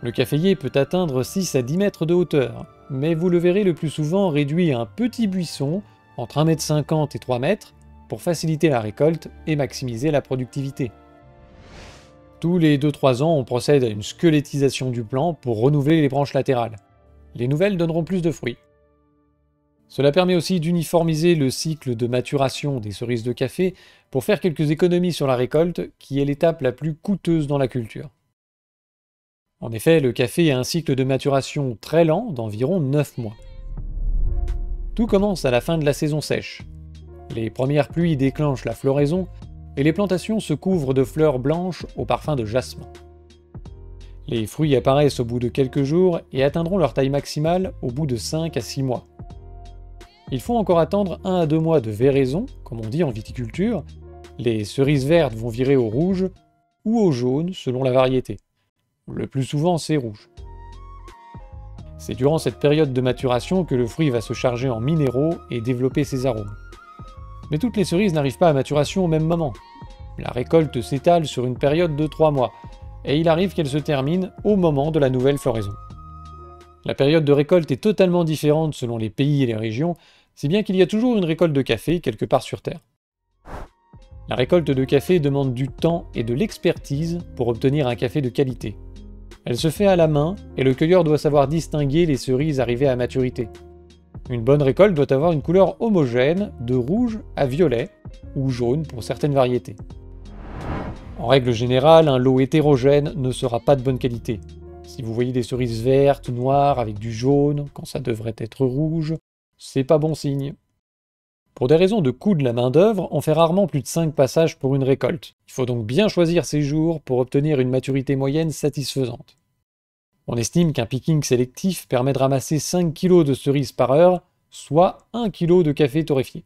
Le caféier peut atteindre 6 à 10 mètres de hauteur, mais vous le verrez le plus souvent réduit à un petit buisson entre 1,50 m et 3 mètres pour faciliter la récolte et maximiser la productivité. Tous les 2-3 ans, on procède à une squelettisation du plant pour renouveler les branches latérales. Les nouvelles donneront plus de fruits. Cela permet aussi d'uniformiser le cycle de maturation des cerises de café pour faire quelques économies sur la récolte, qui est l'étape la plus coûteuse dans la culture. En effet, le café a un cycle de maturation très lent d'environ 9 mois. Tout commence à la fin de la saison sèche. Les premières pluies déclenchent la floraison et les plantations se couvrent de fleurs blanches au parfum de jasmin. Les fruits apparaissent au bout de quelques jours et atteindront leur taille maximale au bout de 5 à 6 mois. Il faut encore attendre 1 à 2 mois de véraison, comme on dit en viticulture. Les cerises vertes vont virer au rouge ou au jaune selon la variété. Le plus souvent, c'est rouge. C'est durant cette période de maturation que le fruit va se charger en minéraux et développer ses arômes. Mais toutes les cerises n'arrivent pas à maturation au même moment. La récolte s'étale sur une période de 3 mois, et il arrive qu'elle se termine au moment de la nouvelle floraison. La période de récolte est totalement différente selon les pays et les régions, si bien qu'il y a toujours une récolte de café quelque part sur Terre. La récolte de café demande du temps et de l'expertise pour obtenir un café de qualité. Elle se fait à la main et le cueilleur doit savoir distinguer les cerises arrivées à maturité. Une bonne récolte doit avoir une couleur homogène, de rouge à violet, ou jaune pour certaines variétés. En règle générale, un lot hétérogène ne sera pas de bonne qualité. Si vous voyez des cerises vertes, noires, avec du jaune, quand ça devrait être rouge, c'est pas bon signe. Pour des raisons de coût de la main-d'œuvre, on fait rarement plus de 5 passages pour une récolte. Il faut donc bien choisir ses jours pour obtenir une maturité moyenne satisfaisante. On estime qu'un picking sélectif permet de ramasser 5 kg de cerises par heure, soit 1 kg de café torréfié.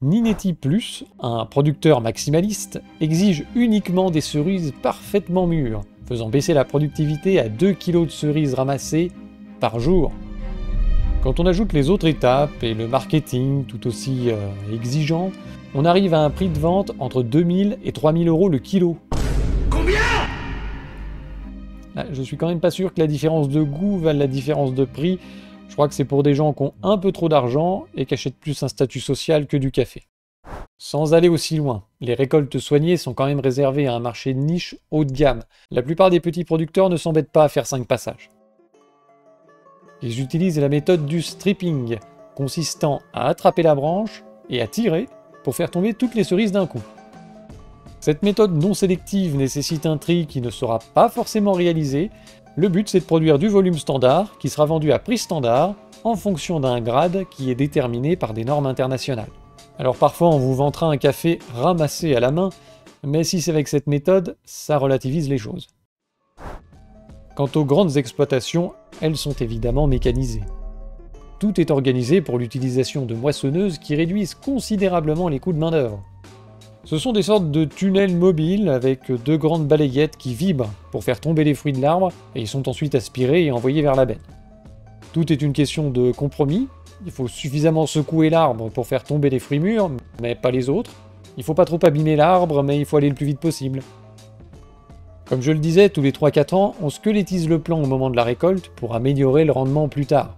Nineti Plus, un producteur maximaliste, exige uniquement des cerises parfaitement mûres, faisant baisser la productivité à 2 kg de cerises ramassées par jour. Quand on ajoute les autres étapes et le marketing tout aussi exigeant, on arrive à un prix de vente entre 2000 et 3000 € le kilo. Combien? Là, je suis quand même pas sûr que la différence de goût vale la différence de prix. Je crois que c'est pour des gens qui ont un peu trop d'argent et qui achètent plus un statut social que du café. Sans aller aussi loin, les récoltes soignées sont quand même réservées à un marché de niche haut de gamme. La plupart des petits producteurs ne s'embêtent pas à faire 5 passages. Ils utilisent la méthode du stripping, consistant à attraper la branche et à tirer pour faire tomber toutes les cerises d'un coup. Cette méthode non sélective nécessite un tri qui ne sera pas forcément réalisé. Le but, c'est de produire du volume standard qui sera vendu à prix standard en fonction d'un grade qui est déterminé par des normes internationales. Alors parfois on vous vantera un café ramassé à la main, mais si c'est avec cette méthode, ça relativise les choses. Quant aux grandes exploitations, elles sont évidemment mécanisées. Tout est organisé pour l'utilisation de moissonneuses qui réduisent considérablement les coûts de main-d'œuvre. Ce sont des sortes de tunnels mobiles avec 2 grandes balayettes qui vibrent pour faire tomber les fruits de l'arbre et ils sont ensuite aspirés et envoyés vers la benne. Tout est une question de compromis. Il faut suffisamment secouer l'arbre pour faire tomber les fruits mûrs, mais pas les autres. Il faut pas trop abîmer l'arbre, mais il faut aller le plus vite possible. Comme je le disais, tous les 3-4 ans, on squelettise le plant au moment de la récolte pour améliorer le rendement plus tard.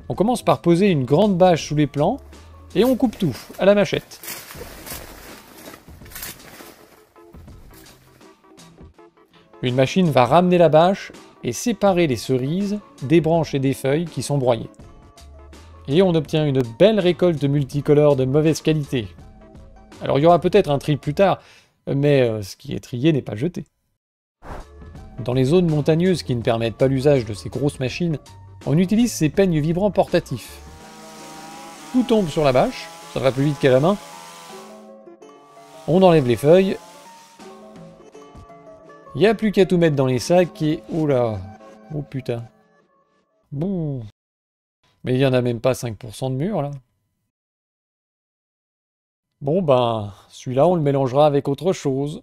On commence par poser une grande bâche sous les plants et on coupe tout à la machette. Une machine va ramener la bâche et séparer les cerises des branches et des feuilles qui sont broyées. Et on obtient une belle récolte multicolore de mauvaise qualité. Alors il y aura peut-être un tri plus tard, mais ce qui est trié n'est pas jeté. Dans les zones montagneuses qui ne permettent pas l'usage de ces grosses machines, on utilise ces peignes vibrants portatifs. Tout tombe sur la bâche, ça va plus vite qu'à la main. On enlève les feuilles. Il n'y a plus qu'à tout mettre dans les sacs et... Oula! Oh putain! Bon... Mais il n'y en a même pas 5% de mûr, là. Bon ben, celui-là on le mélangera avec autre chose.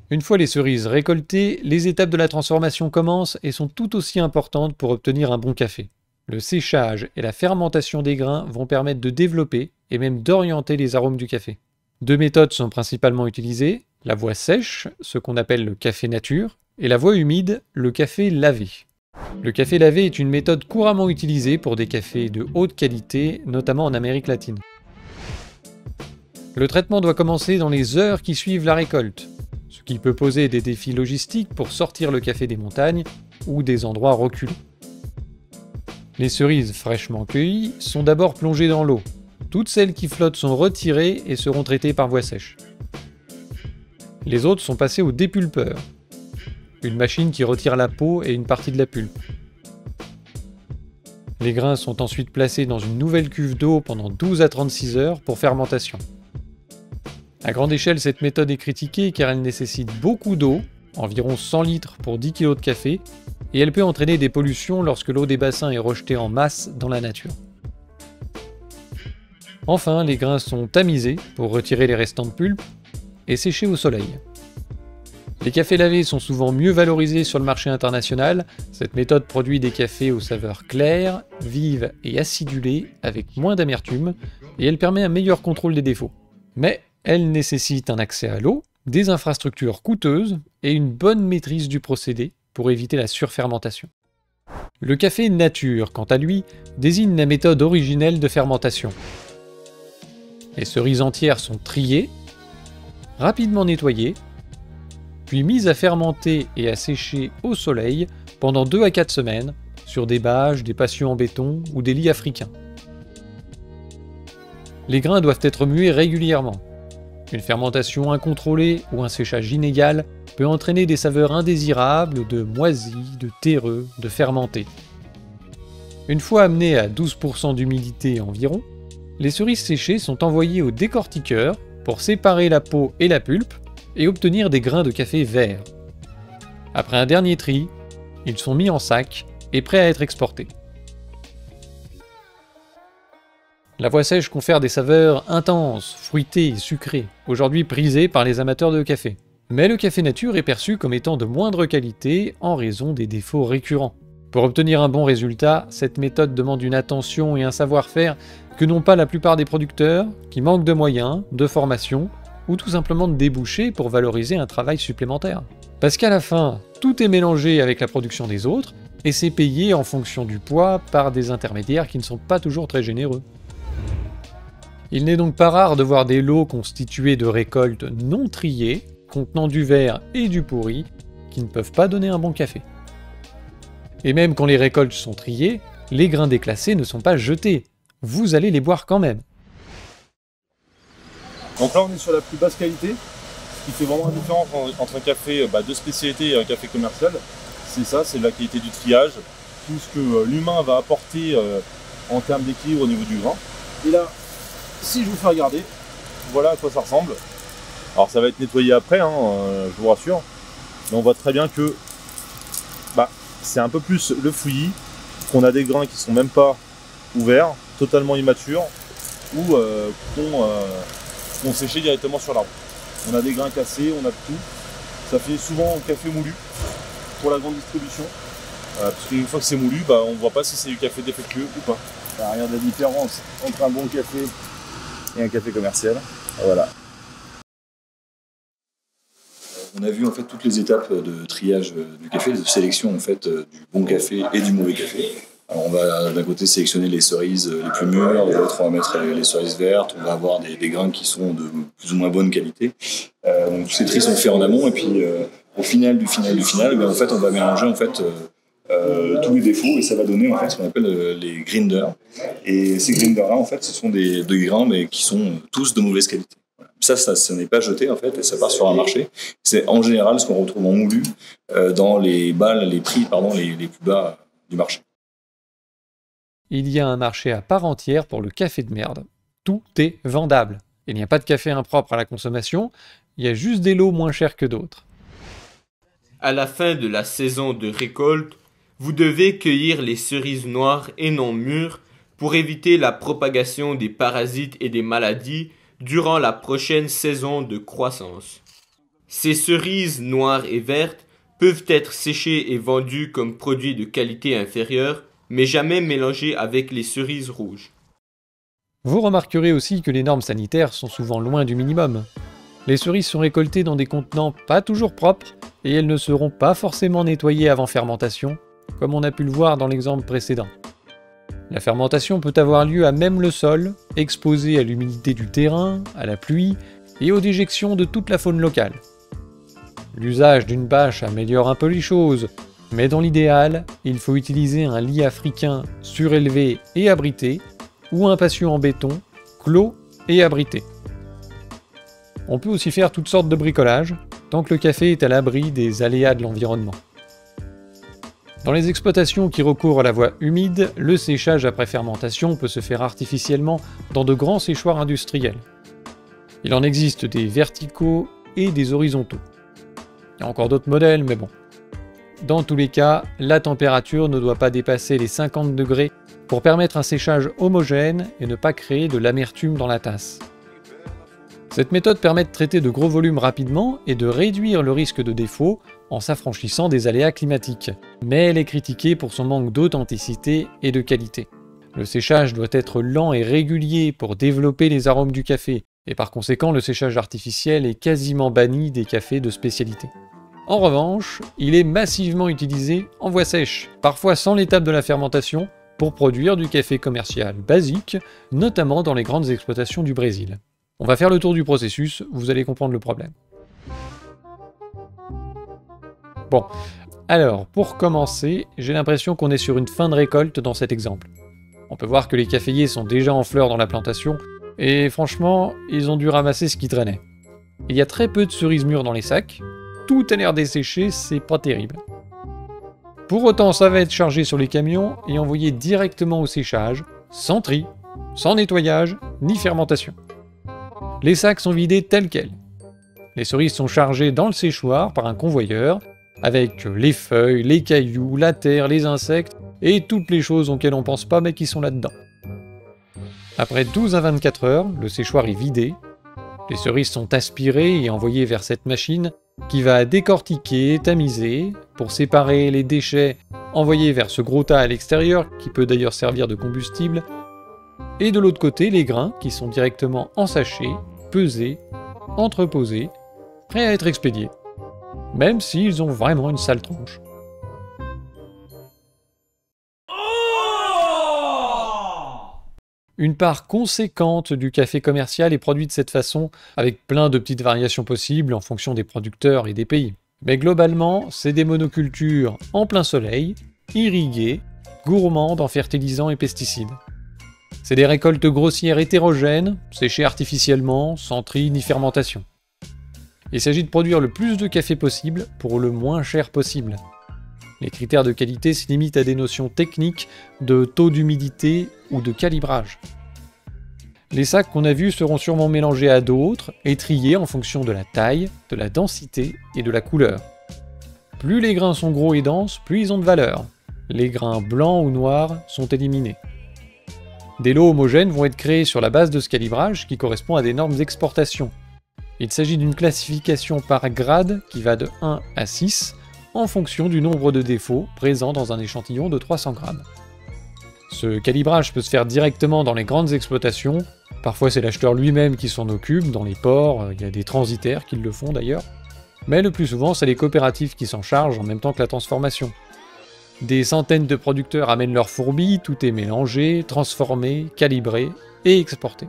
Une fois les cerises récoltées, les étapes de la transformation commencent et sont tout aussi importantes pour obtenir un bon café. Le séchage et la fermentation des grains vont permettre de développer et même d'orienter les arômes du café. 2 méthodes sont principalement utilisées, la voie sèche, ce qu'on appelle le café nature, et la voie humide, le café lavé. Le café lavé est une méthode couramment utilisée pour des cafés de haute qualité, notamment en Amérique latine. Le traitement doit commencer dans les heures qui suivent la récolte, ce qui peut poser des défis logistiques pour sortir le café des montagnes ou des endroits reculés. Les cerises fraîchement cueillies sont d'abord plongées dans l'eau. Toutes celles qui flottent sont retirées et seront traitées par voie sèche. Les autres sont passées au dépulpeur, une machine qui retire la peau et une partie de la pulpe. Les grains sont ensuite placés dans une nouvelle cuve d'eau pendant 12 à 36 heures pour fermentation. À grande échelle, cette méthode est critiquée car elle nécessite beaucoup d'eau, environ 100 litres pour 10 kg de café, et elle peut entraîner des pollutions lorsque l'eau des bassins est rejetée en masse dans la nature. Enfin, les grains sont tamisés pour retirer les restants de pulpe et séchés au soleil. Les cafés lavés sont souvent mieux valorisés sur le marché international. Cette méthode produit des cafés aux saveurs claires, vives et acidulées avec moins d'amertume et elle permet un meilleur contrôle des défauts. Mais elle nécessite un accès à l'eau, des infrastructures coûteuses et une bonne maîtrise du procédé pour éviter la surfermentation. Le café nature, quant à lui, désigne la méthode originelle de fermentation. Les cerises entières sont triées, rapidement nettoyées, puis mises à fermenter et à sécher au soleil pendant 2 à 4 semaines sur des bâches, des patios en béton ou des lits africains. Les grains doivent être mués régulièrement. Une fermentation incontrôlée ou un séchage inégal peut entraîner des saveurs indésirables de moisi, de terreux, de fermenté. Une fois amenées à 12% d'humidité environ, les cerises séchées sont envoyées au décortiqueur pour séparer la peau et la pulpe et obtenir des grains de café verts. Après un dernier tri, ils sont mis en sac et prêts à être exportés. La voie sèche confère des saveurs intenses, fruitées et sucrées, aujourd'hui prisées par les amateurs de café. Mais le café nature est perçu comme étant de moindre qualité en raison des défauts récurrents. Pour obtenir un bon résultat, cette méthode demande une attention et un savoir-faire que n'ont pas la plupart des producteurs, qui manquent de moyens, de formation, ou tout simplement de débouchés pour valoriser un travail supplémentaire. Parce qu'à la fin, tout est mélangé avec la production des autres, et c'est payé en fonction du poids par des intermédiaires qui ne sont pas toujours très généreux. Il n'est donc pas rare de voir des lots constitués de récoltes non triées, contenant du vert et du pourri, qui ne peuvent pas donner un bon café. Et même quand les récoltes sont triées, les grains déclassés ne sont pas jetés. Vous allez les boire quand même. Donc là on est sur la plus basse qualité, ce qui fait vraiment la différence entre un café de spécialité et un café commercial. C'est ça, c'est la qualité du triage, tout ce que l'humain va apporter en termes d'équilibre au niveau du grain. Et là, si je vous fais regarder, voilà à quoi ça ressemble. Alors ça va être nettoyé après, je vous rassure, mais on voit très bien que c'est un peu plus le fouillis, qu'on a des grains qui sont même pas ouverts, totalement immatures, ou qu'on séché directement sur l'arbre. On a des grains cassés, on a de tout. Ça fait souvent café moulu pour la grande distribution, parce qu'une fois que c'est moulu, on ne voit pas si c'est du café défectueux ou pas. Regarde la différence entre un bon café et un café commercial. Voilà. On a vu en fait toutes les étapes de triage du café, de sélection en fait du bon café et du mauvais café. Alors on va d'un côté sélectionner les cerises les plus mûres, de l'autre on va mettre les cerises vertes, on va avoir des grains qui sont de plus ou moins bonne qualité. Donc tous ces tris sont faits en amont et puis au final du final, en fait on va mélanger en fait tous les défauts et ça va donner en fait ce qu'on appelle les grinders. Et ces grinders là en fait ce sont des grains mais qui sont tous de mauvaise qualité. Ça n'est pas jeté en fait et ça part sur un marché. C'est en général ce qu'on retrouve en moulu dans les prix les plus bas du marché. Il y a un marché à part entière pour le café de merde. Tout est vendable. Il n'y a pas de café impropre à la consommation, il y a juste des lots moins chers que d'autres. À la fin de la saison de récolte, vous devez cueillir les cerises noires et non mûres pour éviter la propagation des parasites et des maladies durant la prochaine saison de croissance. Ces cerises noires et vertes peuvent être séchées et vendues comme produits de qualité inférieure, mais jamais mélangées avec les cerises rouges. Vous remarquerez aussi que les normes sanitaires sont souvent loin du minimum. Les cerises sont récoltées dans des contenants pas toujours propres, et elles ne seront pas forcément nettoyées avant fermentation, comme on a pu le voir dans l'exemple précédent. La fermentation peut avoir lieu à même le sol, exposé à l'humidité du terrain, à la pluie et aux déjections de toute la faune locale. L'usage d'une bâche améliore un peu les choses, mais dans l'idéal, il faut utiliser un lit africain surélevé et abrité, ou un patio en béton, clos et abrité. On peut aussi faire toutes sortes de bricolage, tant que le café est à l'abri des aléas de l'environnement. Dans les exploitations qui recourent à la voie humide, le séchage après fermentation peut se faire artificiellement dans de grands séchoirs industriels. Il en existe des verticaux et des horizontaux. Il y a encore d'autres modèles, mais bon. Dans tous les cas, la température ne doit pas dépasser les 50 degrés pour permettre un séchage homogène et ne pas créer de l'amertume dans la tasse. Cette méthode permet de traiter de gros volumes rapidement et de réduire le risque de défaut en s'affranchissant des aléas climatiques, mais elle est critiquée pour son manque d'authenticité et de qualité. Le séchage doit être lent et régulier pour développer les arômes du café, et par conséquent le séchage artificiel est quasiment banni des cafés de spécialité. En revanche, il est massivement utilisé en voie sèche, parfois sans l'étape de la fermentation, pour produire du café commercial basique, notamment dans les grandes exploitations du Brésil. On va faire le tour du processus, vous allez comprendre le problème. Bon, alors, pour commencer, j'ai l'impression qu'on est sur une fin de récolte dans cet exemple. On peut voir que les caféiers sont déjà en fleurs dans la plantation, et franchement, ils ont dû ramasser ce qui traînait. il y a très peu de cerises mûres dans les sacs, tout a l'air desséché, c'est pas terrible. Pour autant, ça va être chargé sur les camions et envoyé directement au séchage, sans tri, sans nettoyage, ni fermentation. Les sacs sont vidés tels quels. Les cerises sont chargées dans le séchoir par un convoyeur, avec les feuilles, les cailloux, la terre, les insectes, et toutes les choses auxquelles on pense pas mais qui sont là-dedans. Après 12 à 24 heures, le séchoir est vidé, les cerises sont aspirées et envoyées vers cette machine qui va décortiquer, tamiser, pour séparer les déchets envoyés vers ce gros tas à l'extérieur, qui peut d'ailleurs servir de combustible, et de l'autre côté, les grains qui sont directement en sachet, pesés, entreposés, prêts à être expédiés, même s'ils ont vraiment une sale tronche. Une part conséquente du café commercial est produite de cette façon, avec plein de petites variations possibles en fonction des producteurs et des pays. Mais globalement, c'est des monocultures en plein soleil, irriguées, gourmandes en fertilisants et pesticides. C'est des récoltes grossières hétérogènes, séchées artificiellement, sans tri ni fermentation. Il s'agit de produire le plus de café possible pour le moins cher possible. Les critères de qualité se limitent à des notions techniques de taux d'humidité ou de calibrage. Les sacs qu'on a vus seront sûrement mélangés à d'autres et triés en fonction de la taille, de la densité et de la couleur. Plus les grains sont gros et denses, plus ils ont de valeur. Les grains blancs ou noirs sont éliminés. Des lots homogènes vont être créés sur la base de ce calibrage qui correspond à des normes d'exportation. Il s'agit d'une classification par grade qui va de 1 à 6, en fonction du nombre de défauts présents dans un échantillon de 300 grammes. Ce calibrage peut se faire directement dans les grandes exploitations, parfois c'est l'acheteur lui-même qui s'en occupe, dans les ports, il y a des transitaires qui le font d'ailleurs, mais le plus souvent c'est les coopératives qui s'en chargent en même temps que la transformation. Des centaines de producteurs amènent leurs fourbis, tout est mélangé, transformé, calibré et exporté.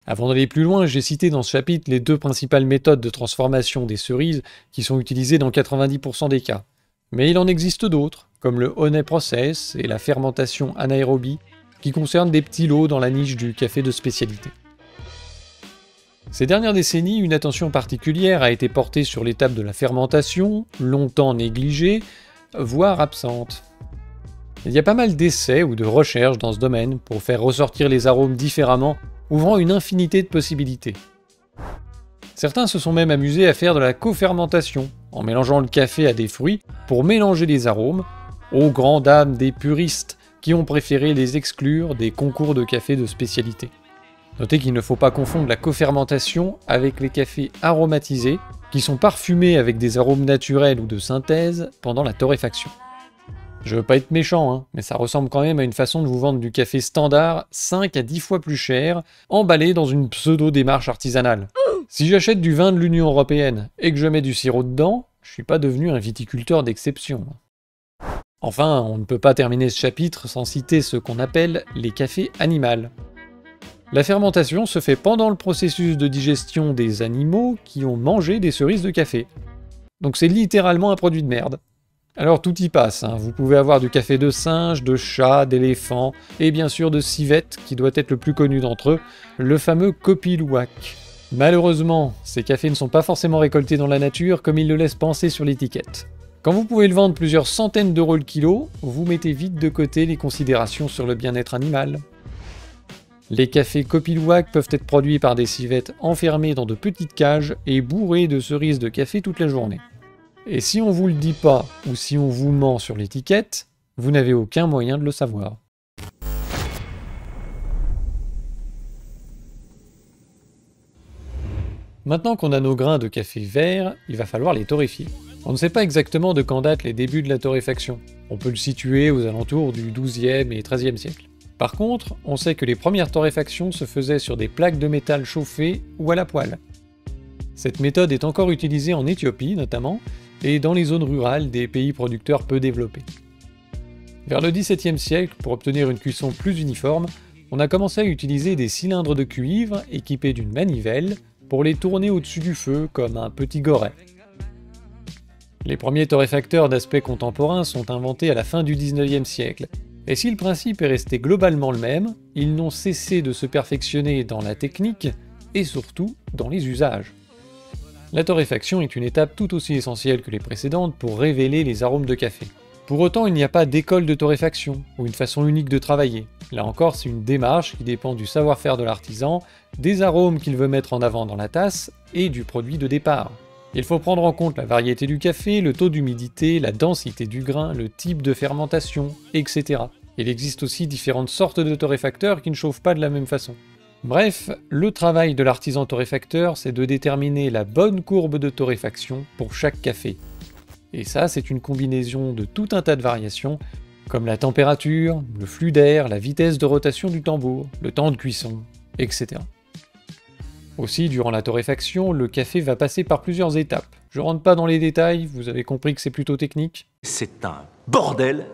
Avant d'aller plus loin, j'ai cité dans ce chapitre les deux principales méthodes de transformation des cerises qui sont utilisées dans 90% des cas. Mais il en existe d'autres, comme le honey process et la fermentation anaérobie, qui concernent des petits lots dans la niche du café de spécialité. Ces dernières décennies, une attention particulière a été portée sur l'étape de la fermentation, longtemps négligée, voire absente. Il y a pas mal d'essais ou de recherches dans ce domaine pour faire ressortir les arômes différemment, ouvrant une infinité de possibilités. Certains se sont même amusés à faire de la cofermentation, en mélangeant le café à des fruits pour mélanger les arômes, aux grandes dames des puristes qui ont préféré les exclure des concours de café de spécialité. Notez qu'il ne faut pas confondre la cofermentation avec les cafés aromatisés, qui sont parfumés avec des arômes naturels ou de synthèse pendant la torréfaction. Je veux pas être méchant, mais ça ressemble quand même à une façon de vous vendre du café standard 5 à 10 fois plus cher, emballé dans une pseudo-démarche artisanale. Si j'achète du vin de l'Union Européenne et que je mets du sirop dedans, je suis pas devenu un viticulteur d'exception. Enfin, on ne peut pas terminer ce chapitre sans citer ce qu'on appelle les cafés animaux. La fermentation se fait pendant le processus de digestion des animaux qui ont mangé des cerises de café. Donc c'est littéralement un produit de merde. Alors tout y passe, vous pouvez avoir du café de singe, de chat, d'éléphant, et bien sûr de civette, qui doit être le plus connu d'entre eux, le fameux Kopi Luwak. Malheureusement, ces cafés ne sont pas forcément récoltés dans la nature comme ils le laissent penser sur l'étiquette. Quand vous pouvez le vendre plusieurs centaines d'euros le kilo, vous mettez vite de côté les considérations sur le bien-être animal. Les cafés Kopi Luwak peuvent être produits par des civettes enfermées dans de petites cages et bourrées de cerises de café toute la journée. Et si on vous le dit pas, ou si on vous ment sur l'étiquette, vous n'avez aucun moyen de le savoir. Maintenant qu'on a nos grains de café vert, il va falloir les torréfier. On ne sait pas exactement de quand datent les débuts de la torréfaction. On peut le situer aux alentours du XIIe et XIIIe siècle. Par contre, on sait que les premières torréfactions se faisaient sur des plaques de métal chauffées ou à la poêle. Cette méthode est encore utilisée en Éthiopie notamment, et dans les zones rurales des pays producteurs peu développés. Vers le XVIIe siècle, pour obtenir une cuisson plus uniforme, on a commencé à utiliser des cylindres de cuivre équipés d'une manivelle pour les tourner au-dessus du feu comme un petit goret. Les premiers torréfacteurs d'aspect contemporain sont inventés à la fin du XIXe siècle, Et si le principe est resté globalement le même, ils n'ont cessé de se perfectionner dans la technique et surtout dans les usages. La torréfaction est une étape tout aussi essentielle que les précédentes pour révéler les arômes de café. Pour autant, il n'y a pas d'école de torréfaction, ou une façon unique de travailler. Là encore, c'est une démarche qui dépend du savoir-faire de l'artisan, des arômes qu'il veut mettre en avant dans la tasse, et du produit de départ. Il faut prendre en compte la variété du café, le taux d'humidité, la densité du grain, le type de fermentation, etc. Il existe aussi différentes sortes de torréfacteurs qui ne chauffent pas de la même façon. Bref, le travail de l'artisan torréfacteur, c'est de déterminer la bonne courbe de torréfaction pour chaque café. Et ça, c'est une combinaison de tout un tas de variations, comme la température, le flux d'air, la vitesse de rotation du tambour, le temps de cuisson, etc. Aussi, durant la torréfaction, le café va passer par plusieurs étapes. Je rentre pas dans les détails, vous avez compris que c'est plutôt technique. C'est un bordel!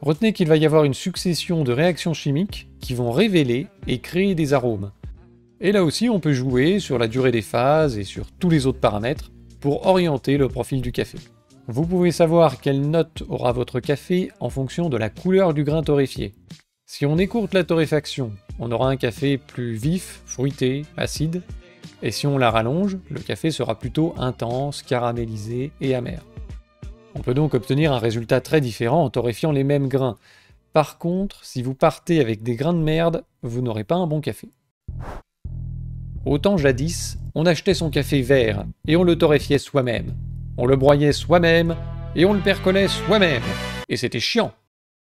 Retenez qu'il va y avoir une succession de réactions chimiques qui vont révéler et créer des arômes. Et là aussi, on peut jouer sur la durée des phases et sur tous les autres paramètres pour orienter le profil du café. Vous pouvez savoir quelle note aura votre café en fonction de la couleur du grain torréfié. Si on écourte la torréfaction, on aura un café plus vif, fruité, acide, et si on la rallonge, le café sera plutôt intense, caramélisé et amer. On peut donc obtenir un résultat très différent en torréfiant les mêmes grains. Par contre, si vous partez avec des grains de merde, vous n'aurez pas un bon café. Autant jadis, on achetait son café vert et on le torréfiait soi-même. On le broyait soi-même, et on le percolait soi-même. Et c'était chiant.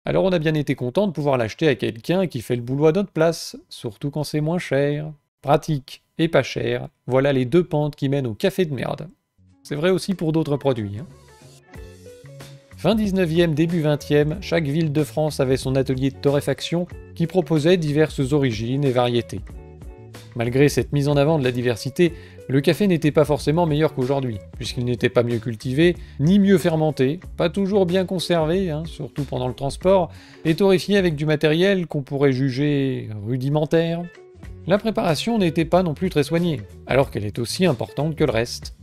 Alors on a bien été content de pouvoir l'acheter à quelqu'un qui fait le boulot à notre place, surtout quand c'est moins cher. Pratique et pas cher, voilà les deux pentes qui mènent au café de merde. C'est vrai aussi pour d'autres produits. Fin 19e, début 20e, chaque ville de France avait son atelier de torréfaction qui proposait diverses origines et variétés. Malgré cette mise en avant de la diversité, le café n'était pas forcément meilleur qu'aujourd'hui, puisqu'il n'était pas mieux cultivé, ni mieux fermenté, pas toujours bien conservé, surtout pendant le transport, et torréfié avec du matériel qu'on pourrait juger rudimentaire. La préparation n'était pas non plus très soignée, alors qu'elle est aussi importante que le reste.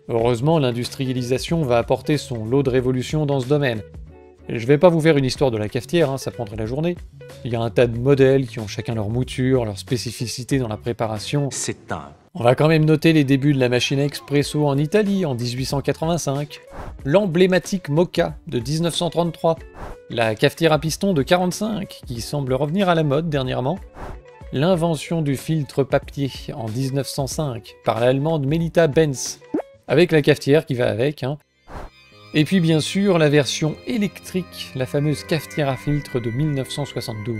Heureusement, l'industrialisation va apporter son lot de révolutions dans ce domaine. Et je vais pas vous faire une histoire de la cafetière, ça prendrait la journée. Il y a un tas de modèles qui ont chacun leur mouture, leur spécificité dans la préparation. C'est un... On va quand même noter les débuts de la machine à expresso en Italie en 1885, l'emblématique Moka de 1933, la cafetière à piston de 1945 qui semble revenir à la mode dernièrement, l'invention du filtre papier en 1905 par l'allemande Melita Benz, avec la cafetière qui va avec, Et puis bien sûr la version électrique, la fameuse cafetière à filtre de 1972.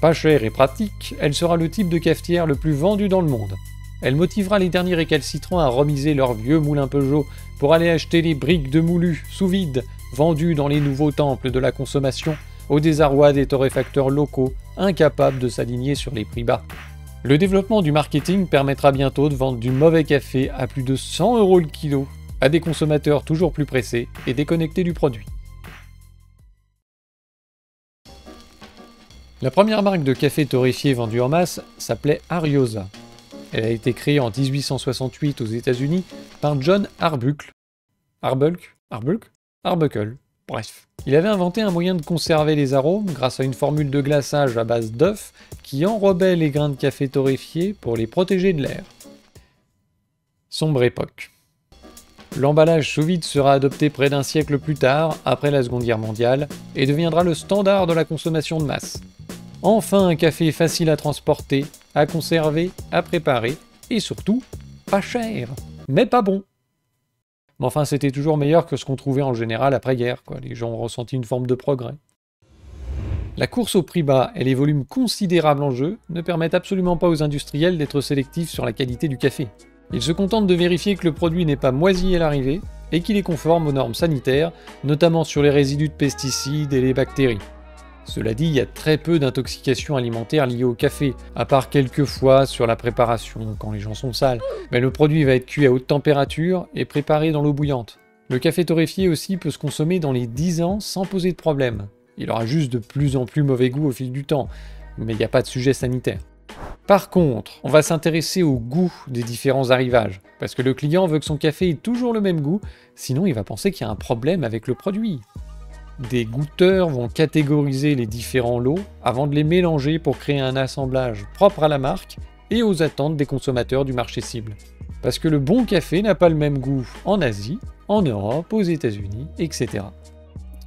Pas chère et pratique, elle sera le type de cafetière le plus vendu dans le monde. Elle motivera les derniers récalcitrants à remiser leur vieux moulin Peugeot pour aller acheter les briques de moulu sous vide, vendues dans les nouveaux temples de la consommation, au désarroi des torréfacteurs locaux, incapables de s'aligner sur les prix bas. Le développement du marketing permettra bientôt de vendre du mauvais café à plus de 100 € le kilo, à des consommateurs toujours plus pressés et déconnectés du produit. La première marque de café torréfié vendue en masse s'appelait Ariosa. Elle a été créée en 1868 aux États-Unis par John Arbuckle. Arbuckle. Bref. Il avait inventé un moyen de conserver les arômes grâce à une formule de glaçage à base d'œufs qui enrobait les grains de café torréfiés pour les protéger de l'air. Sombre époque. L'emballage sous vide sera adopté près d'un siècle plus tard, après la Seconde Guerre mondiale, et deviendra le standard de la consommation de masse. Enfin un café facile à transporter, à conserver, à préparer, et surtout, pas cher, mais pas bon. Mais enfin c'était toujours meilleur que ce qu'on trouvait en général après-guerre, les gens ont ressenti une forme de progrès. La course au prix bas et les volumes considérables en jeu ne permettent absolument pas aux industriels d'être sélectifs sur la qualité du café. Ils se contentent de vérifier que le produit n'est pas moisi à l'arrivée et qu'il est conforme aux normes sanitaires, notamment sur les résidus de pesticides et les bactéries. Cela dit, il y a très peu d'intoxications alimentaires liées au café, à part quelques fois sur la préparation, quand les gens sont sales. Mais le produit va être cuit à haute température et préparé dans l'eau bouillante. Le café torréfié aussi peut se consommer dans les 10 ans sans poser de problème. Il aura juste de plus en plus mauvais goût au fil du temps, mais il n'y a pas de sujet sanitaire. Par contre, on va s'intéresser au goût des différents arrivages, parce que le client veut que son café ait toujours le même goût, sinon il va penser qu'il y a un problème avec le produit. des goûteurs vont catégoriser les différents lots avant de les mélanger pour créer un assemblage propre à la marque et aux attentes des consommateurs du marché cible. Parce que le bon café n'a pas le même goût en Asie, en Europe, aux États-Unis, etc.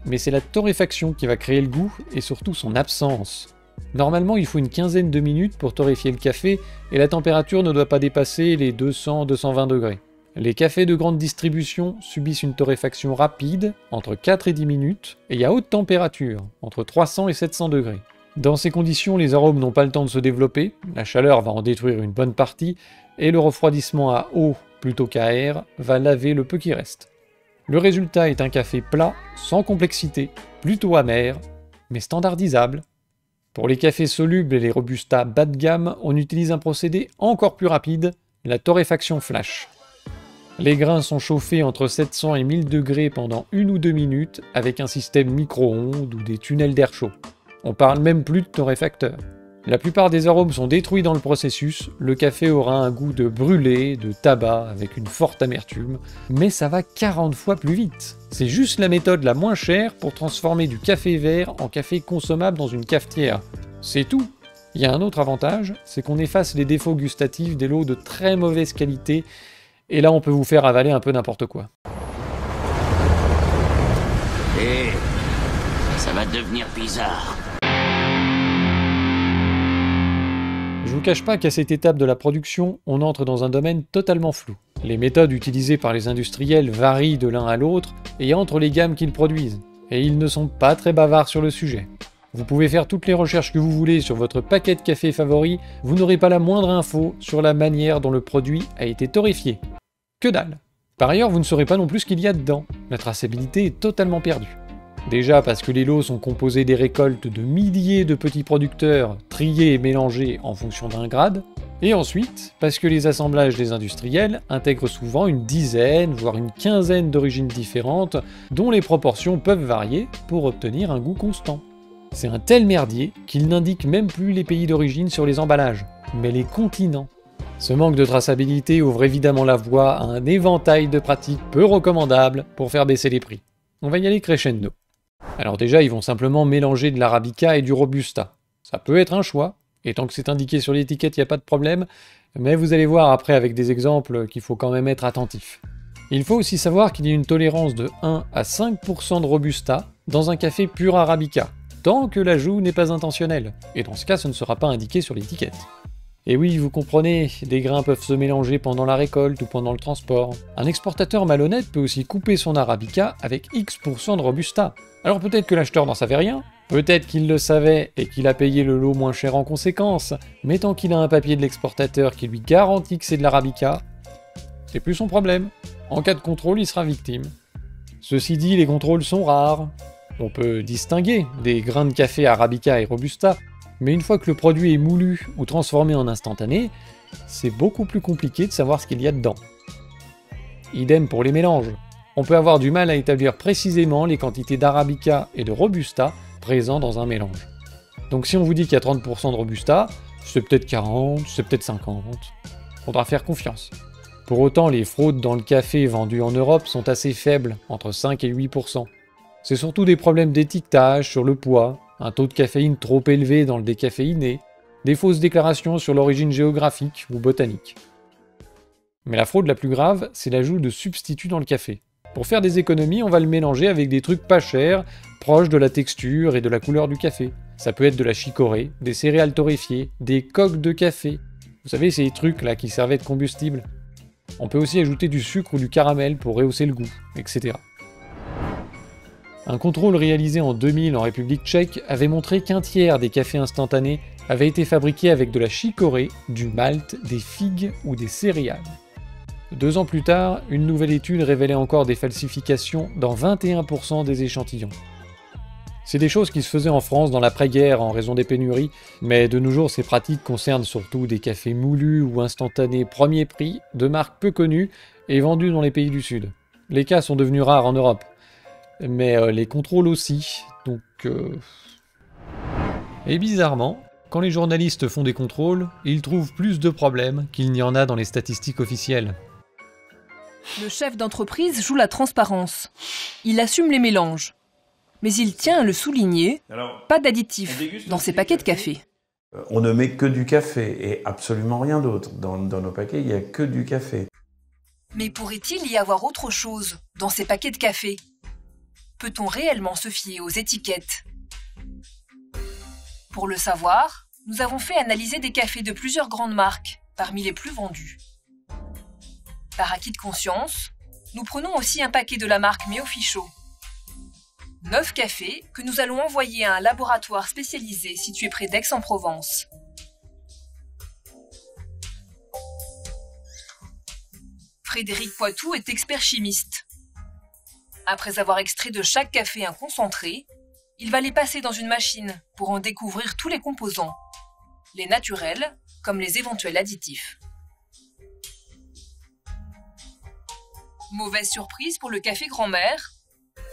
Mais c'est la torréfaction qui va créer le goût et surtout son absence. Normalement, il faut une quinzaine de minutes pour torréfier le café et la température ne doit pas dépasser les 200-220 degrés. Les cafés de grande distribution subissent une torréfaction rapide, entre 4 et 10 minutes, et à haute température, entre 300 et 700 degrés. Dans ces conditions, les arômes n'ont pas le temps de se développer, la chaleur va en détruire une bonne partie, et le refroidissement à eau plutôt qu'à air va laver le peu qui reste. Le résultat est un café plat, sans complexité, plutôt amer, mais standardisable. Pour les cafés solubles et les robustas bas de gamme, on utilise un procédé encore plus rapide, la torréfaction flash. Les grains sont chauffés entre 700 et 1000 degrés pendant 1 ou 2 minutes avec un système micro-ondes ou des tunnels d'air chaud. On parle même plus de torréfacteur. La plupart des arômes sont détruits dans le processus, le café aura un goût de brûlé, de tabac avec une forte amertume, mais ça va 40 fois plus vite. C'est juste la méthode la moins chère pour transformer du café vert en café consommable dans une cafetière. C'est tout. Il y a un autre avantage, c'est qu'on efface les défauts gustatifs des lots de très mauvaise qualité. Et là, on peut vous faire avaler un peu n'importe quoi. Et ça va devenir bizarre. Je vous cache pas qu'à cette étape de la production, on entre dans un domaine totalement flou. Les méthodes utilisées par les industriels varient de l'un à l'autre et entre les gammes qu'ils produisent. Et ils ne sont pas très bavards sur le sujet. Vous pouvez faire toutes les recherches que vous voulez sur votre paquet de café favori, vous n'aurez pas la moindre info sur la manière dont le produit a été torréfié. Que dalle. Par ailleurs, vous ne saurez pas non plus ce qu'il y a dedans. La traçabilité est totalement perdue. Déjà parce que les lots sont composés des récoltes de milliers de petits producteurs, triés et mélangés en fonction d'un grade, et ensuite parce que les assemblages des industriels intègrent souvent une dizaine, voire une quinzaine d'origines différentes, dont les proportions peuvent varier pour obtenir un goût constant. C'est un tel merdier qu'il n'indique même plus les pays d'origine sur les emballages, mais les continents. Ce manque de traçabilité ouvre évidemment la voie à un éventail de pratiques peu recommandables pour faire baisser les prix. On va y aller crescendo. Alors déjà, ils vont simplement mélanger de l'arabica et du robusta. Ça peut être un choix, et tant que c'est indiqué sur l'étiquette, il n'y a pas de problème, mais vous allez voir après avec des exemples qu'il faut quand même être attentif. Il faut aussi savoir qu'il y a une tolérance de 1 à 5% de robusta dans un café pur arabica, tant que l'ajout n'est pas intentionnel, et dans ce cas, ce ne sera pas indiqué sur l'étiquette. Et oui, vous comprenez, des grains peuvent se mélanger pendant la récolte ou pendant le transport. Un exportateur malhonnête peut aussi couper son arabica avec X% de robusta. Alors peut-être que l'acheteur n'en savait rien, peut-être qu'il le savait et qu'il a payé le lot moins cher en conséquence, mais tant qu'il a un papier de l'exportateur qui lui garantit que c'est de l'arabica, c'est plus son problème. En cas de contrôle, il sera victime. Ceci dit, les contrôles sont rares. On peut distinguer des grains de café arabica et robusta, mais une fois que le produit est moulu ou transformé en instantané, c'est beaucoup plus compliqué de savoir ce qu'il y a dedans. Idem pour les mélanges. On peut avoir du mal à établir précisément les quantités d'arabica et de robusta présents dans un mélange. Donc si on vous dit qu'il y a 30% de robusta, c'est peut-être 40, c'est peut-être 50. Faudra faire confiance. Pour autant, les fraudes dans le café vendu en Europe sont assez faibles, entre 5 et 8%. C'est surtout des problèmes d'étiquetage sur le poids, un taux de caféine trop élevé dans le décaféiné, des fausses déclarations sur l'origine géographique ou botanique. Mais la fraude la plus grave, c'est l'ajout de substituts dans le café. Pour faire des économies, on va le mélanger avec des trucs pas chers, proches de la texture et de la couleur du café. Ça peut être de la chicorée, des céréales torréfiées, des coques de café. Vous savez, ces trucs là qui servaient de combustible. On peut aussi ajouter du sucre ou du caramel pour rehausser le goût, etc. Un contrôle réalisé en 2000 en République tchèque avait montré qu'un tiers des cafés instantanés avaient été fabriqués avec de la chicorée, du malt, des figues ou des céréales. 2 ans plus tard, une nouvelle étude révélait encore des falsifications dans 21% des échantillons. C'est des choses qui se faisaient en France dans l'après-guerre en raison des pénuries, mais de nos jours ces pratiques concernent surtout des cafés moulus ou instantanés premier prix, de marques peu connues et vendus dans les pays du Sud. Les cas sont devenus rares en Europe, mais les contrôles aussi, donc... Et bizarrement, quand les journalistes font des contrôles, ils trouvent plus de problèmes qu'il n'y en a dans les statistiques officielles. Le chef d'entreprise joue la transparence. Il assume les mélanges. Mais il tient à le souligner, pas d'additifs dans ces paquets de café. On ne met que du café et absolument rien d'autre. Dans nos paquets, il n'y a que du café. Mais pourrait-il y avoir autre chose dans ces paquets de café? Peut-on réellement se fier aux étiquettes? Pour le savoir, nous avons fait analyser des cafés de plusieurs grandes marques, parmi les plus vendus. Par acquis de conscience, nous prenons aussi un paquet de la marque Méo Fichot. 9 cafés que nous allons envoyer à un laboratoire spécialisé situé près d'Aix-en-Provence. Frédéric Poitou est expert chimiste. Après avoir extrait de chaque café un concentré, il va les passer dans une machine pour en découvrir tous les composants, les naturels comme les éventuels additifs. Mauvaise surprise pour le café Grand-Mère.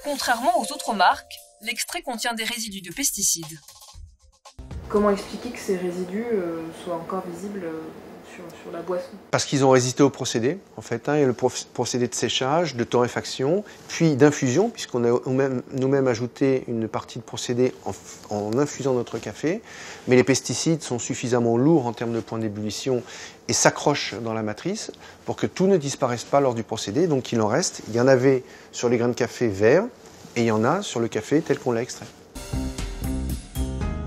Contrairement aux autres marques, l'extrait contient des résidus de pesticides. Comment expliquer que ces résidus soient encore visibles sur la boisson? Parce qu'ils ont résisté au procédé, en fait. Il y a le procédé de séchage, de torréfaction, puis d'infusion, puisqu'on a nous-mêmes ajouté une partie de procédé en infusant notre café. Mais les pesticides sont suffisamment lourds en termes de points d'ébullition et s'accrochent dans la matrice pour que tout ne disparaisse pas lors du procédé. Donc il en reste. Il y en avait sur les grains de café verts et il y en a sur le café tel qu'on l'a extrait.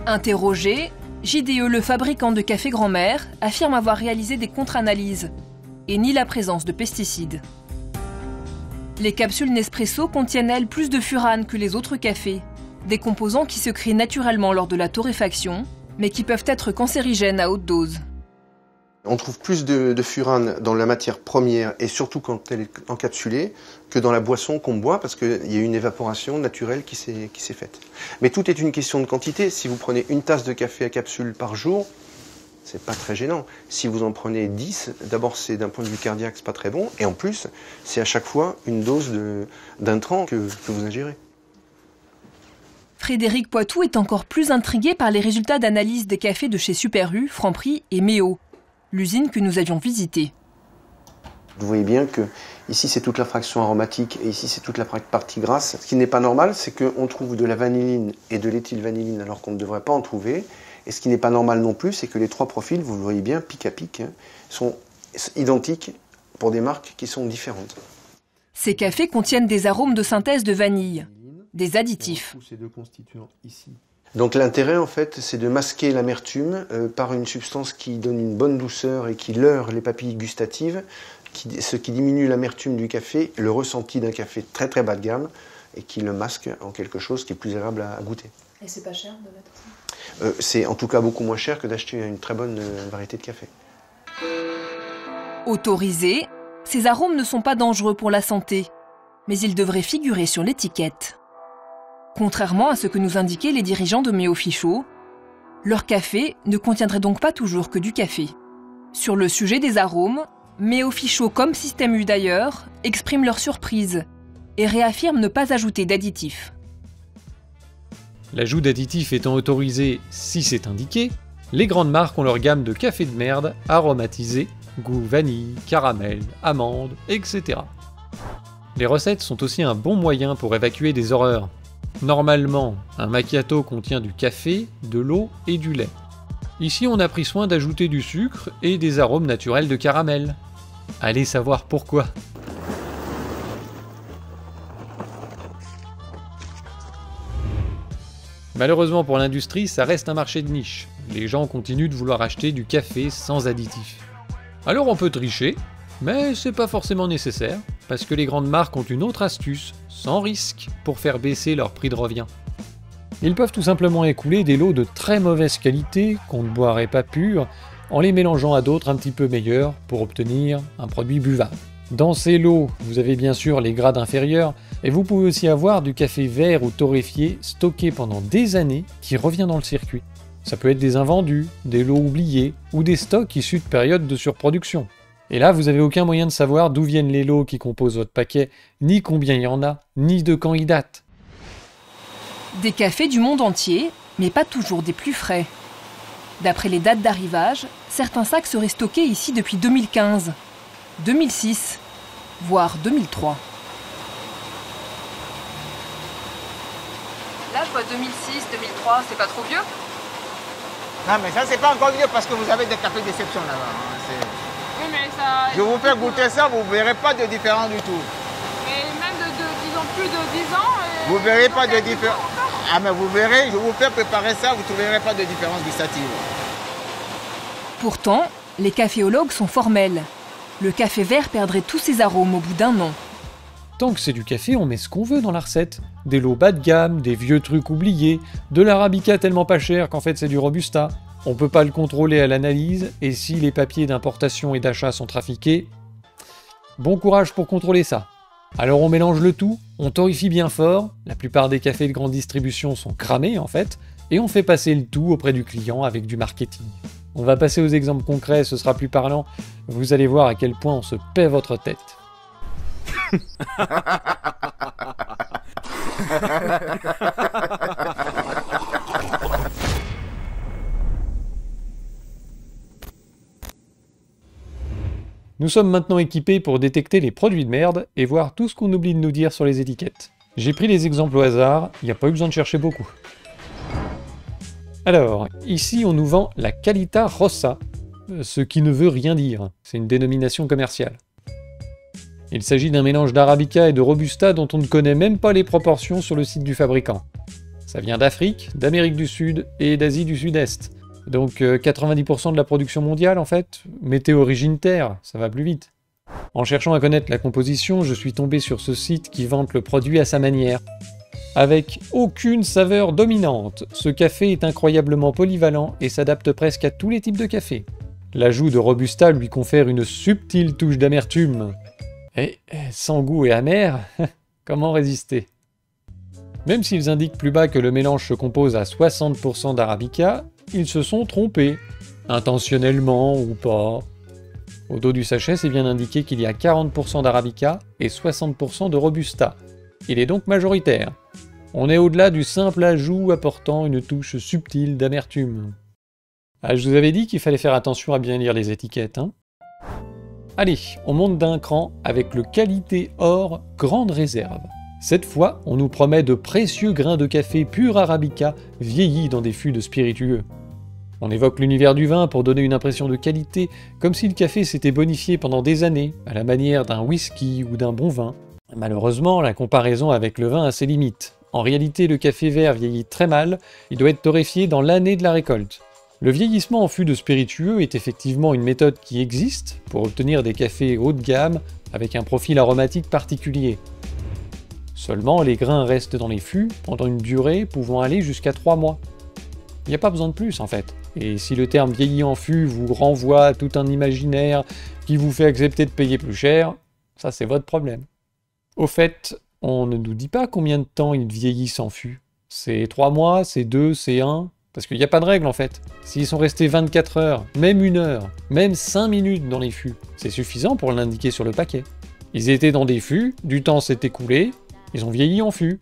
Interrogé, JDE, le fabricant de café Grand-Mère, affirme avoir réalisé des contre-analyses et nie la présence de pesticides. Les capsules Nespresso contiennent, elles, plus de furane que les autres cafés, des composants qui se créent naturellement lors de la torréfaction, mais qui peuvent être cancérigènes à haute dose. On trouve plus de furane dans la matière première et surtout quand elle est encapsulée que dans la boisson qu'on boit parce qu'il y a une évaporation naturelle qui s'est faite. Mais tout est une question de quantité. Si vous prenez une tasse de café à capsule par jour, c'est pas très gênant. Si vous en prenez 10, d'abord c'est d'un point de vue cardiaque, c'est pas très bon. Et en plus, c'est à chaque fois une dose d'intrants que vous ingérez. Frédéric Poitou est encore plus intrigué par les résultats d'analyse des cafés de chez Super U, Franprix et Méo, l'usine que nous avions visitée. Vous voyez bien que ici c'est toute la fraction aromatique et ici c'est toute la partie grasse. Ce qui n'est pas normal, c'est qu'on trouve de la vanilline et de l'éthylvanilline alors qu'on ne devrait pas en trouver. Et ce qui n'est pas normal non plus, c'est que les trois profils, vous le voyez bien, pic à pic, sont identiques pour des marques qui sont différentes. Ces cafés contiennent des arômes de synthèse de vanille, des additifs. Ces deux constituants ici. Donc l'intérêt en fait c'est de masquer l'amertume par une substance qui donne une bonne douceur et qui leurre les papilles gustatives, ce qui diminue l'amertume du café, le ressenti d'un café très très bas de gamme et qui le masque en quelque chose qui est plus agréable à goûter. Et c'est pas cher de mettre ça? C'est en tout cas beaucoup moins cher que d'acheter une très bonne variété de café. Autorisés, ces arômes ne sont pas dangereux pour la santé, mais ils devraient figurer sur l'étiquette. Contrairement à ce que nous indiquaient les dirigeants de Méo Fichot, leur café ne contiendrait donc pas toujours que du café. Sur le sujet des arômes, Méo Fichot comme Système U d'ailleurs expriment leur surprise et réaffirment ne pas ajouter d'additifs. L'ajout d'additifs étant autorisé si c'est indiqué, les grandes marques ont leur gamme de café de merde aromatisé, goût vanille, caramel, amande, etc. Les recettes sont aussi un bon moyen pour évacuer des horreurs. Normalement, un macchiato contient du café, de l'eau et du lait. Ici, on a pris soin d'ajouter du sucre et des arômes naturels de caramel. Allez savoir pourquoi. Malheureusement pour l'industrie, ça reste un marché de niche. Les gens continuent de vouloir acheter du café sans additifs. Alors on peut tricher, mais c'est pas forcément nécessaire, parce que les grandes marques ont une autre astuce, sans risque, pour faire baisser leur prix de revient. Ils peuvent tout simplement écouler des lots de très mauvaise qualité, qu'on ne boirait pas purs, en les mélangeant à d'autres un petit peu meilleurs pour obtenir un produit buvable. Dans ces lots, vous avez bien sûr les grades inférieurs, et vous pouvez aussi avoir du café vert ou torréfié stocké pendant des années qui revient dans le circuit. Ça peut être des invendus, des lots oubliés, ou des stocks issus de périodes de surproduction. Et là, vous n'avez aucun moyen de savoir d'où viennent les lots qui composent votre paquet, ni combien il y en a, ni de quand ils datent. Des cafés du monde entier, mais pas toujours des plus frais. D'après les dates d'arrivage, certains sacs seraient stockés ici depuis 2015, 2006, voire 2003. quoi, 2006, 2003, c'est pas trop vieux? Non, mais ça, c'est pas encore vieux parce que vous avez des cafés d'exception là-bas. Hein. Oui, mais ça... Je vous fais goûter ça, vous verrez pas de différence du tout. Mais même disons, plus de 10 ans... Vous verrez pas de différence. Ah, mais vous verrez, je vous fais préparer ça, vous ne trouverez pas de différence gustative. Pourtant, les caféologues sont formels. Le café vert perdrait tous ses arômes au bout d'un an. Tant que c'est du café, on met ce qu'on veut dans la recette. Des lots bas de gamme, des vieux trucs oubliés, de l'arabica tellement pas cher qu'en fait c'est du robusta. On peut pas le contrôler à l'analyse, et si les papiers d'importation et d'achat sont trafiqués, bon courage pour contrôler ça. Alors on mélange le tout, on torréfie bien fort, la plupart des cafés de grande distribution sont cramés en fait, et on fait passer le tout auprès du client avec du marketing. On va passer aux exemples concrets, ce sera plus parlant, vous allez voir à quel point on se paie votre tête. Nous sommes maintenant équipés pour détecter les produits de merde et voir tout ce qu'on oublie de nous dire sur les étiquettes. J'ai pris les exemples au hasard, il n'y a pas eu besoin de chercher beaucoup. Alors, ici on nous vend la Qualità Rossa, ce qui ne veut rien dire, c'est une dénomination commerciale. Il s'agit d'un mélange d'arabica et de robusta dont on ne connaît même pas les proportions sur le site du fabricant. Ça vient d'Afrique, d'Amérique du Sud et d'Asie du Sud-Est. Donc 90% de la production mondiale en fait, mettez origine terre, ça va plus vite. En cherchant à connaître la composition, je suis tombé sur ce site qui vante le produit à sa manière. Avec aucune saveur dominante, ce café est incroyablement polyvalent et s'adapte presque à tous les types de café. L'ajout de robusta lui confère une subtile touche d'amertume. Et sans goût et amer, comment résister? Même s'ils indiquent plus bas que le mélange se compose à 60% d'arabica, ils se sont trompés, intentionnellement ou pas. Au dos du sachet, c'est bien indiqué qu'il y a 40% d'arabica et 60% de robusta. Il est donc majoritaire. On est au-delà du simple ajout apportant une touche subtile d'amertume. Ah, je vous avais dit qu'il fallait faire attention à bien lire les étiquettes, hein. Allez, on monte d'un cran avec le Qualité Or Grande Réserve. Cette fois, on nous promet de précieux grains de café pur arabica vieillis dans des fûts de spiritueux. On évoque l'univers du vin pour donner une impression de qualité, comme si le café s'était bonifié pendant des années, à la manière d'un whisky ou d'un bon vin. Malheureusement, la comparaison avec le vin a ses limites. En réalité, le café vert vieillit très mal, il doit être torréfié dans l'année de la récolte. Le vieillissement en fût de spiritueux est effectivement une méthode qui existe pour obtenir des cafés haut de gamme avec un profil aromatique particulier. Seulement, les grains restent dans les fûts pendant une durée pouvant aller jusqu'à 3 mois. Il n'y a pas besoin de plus en fait. Et si le terme vieilli en fût vous renvoie à tout un imaginaire qui vous fait accepter de payer plus cher, ça c'est votre problème. Au fait, on ne nous dit pas combien de temps ils vieillissent en fût. C'est 3 mois, c'est 2, c'est 1... Parce qu'il n'y a pas de règle en fait. S'ils sont restés 24 heures, même 1 heure, même 5 minutes dans les fûts, c'est suffisant pour l'indiquer sur le paquet. Ils étaient dans des fûts, du temps s'est écoulé, ils ont vieilli en fût.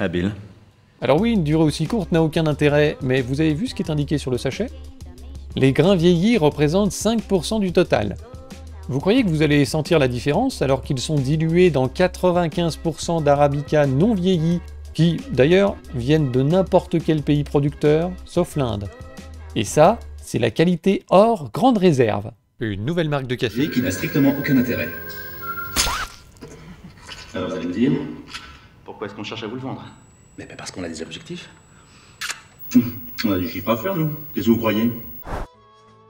Habile. Alors oui, une durée aussi courte n'a aucun intérêt, mais vous avez vu ce qui est indiqué sur le sachet? Les grains vieillis représentent 5% du total. Vous croyez que vous allez sentir la différence alors qu'ils sont dilués dans 95% d'arabica non vieillis qui, d'ailleurs, viennent de n'importe quel pays producteur, sauf l'Inde. Et ça, c'est la Qualité Or Grande Réserve, une nouvelle marque de café qui n'a strictement aucun intérêt. Alors vous allez me dire, pourquoi est-ce qu'on cherche à vous le vendre? Mais parce qu'on a des objectifs. On a du chiffre à faire, nous. Qu'est-ce que vous croyez?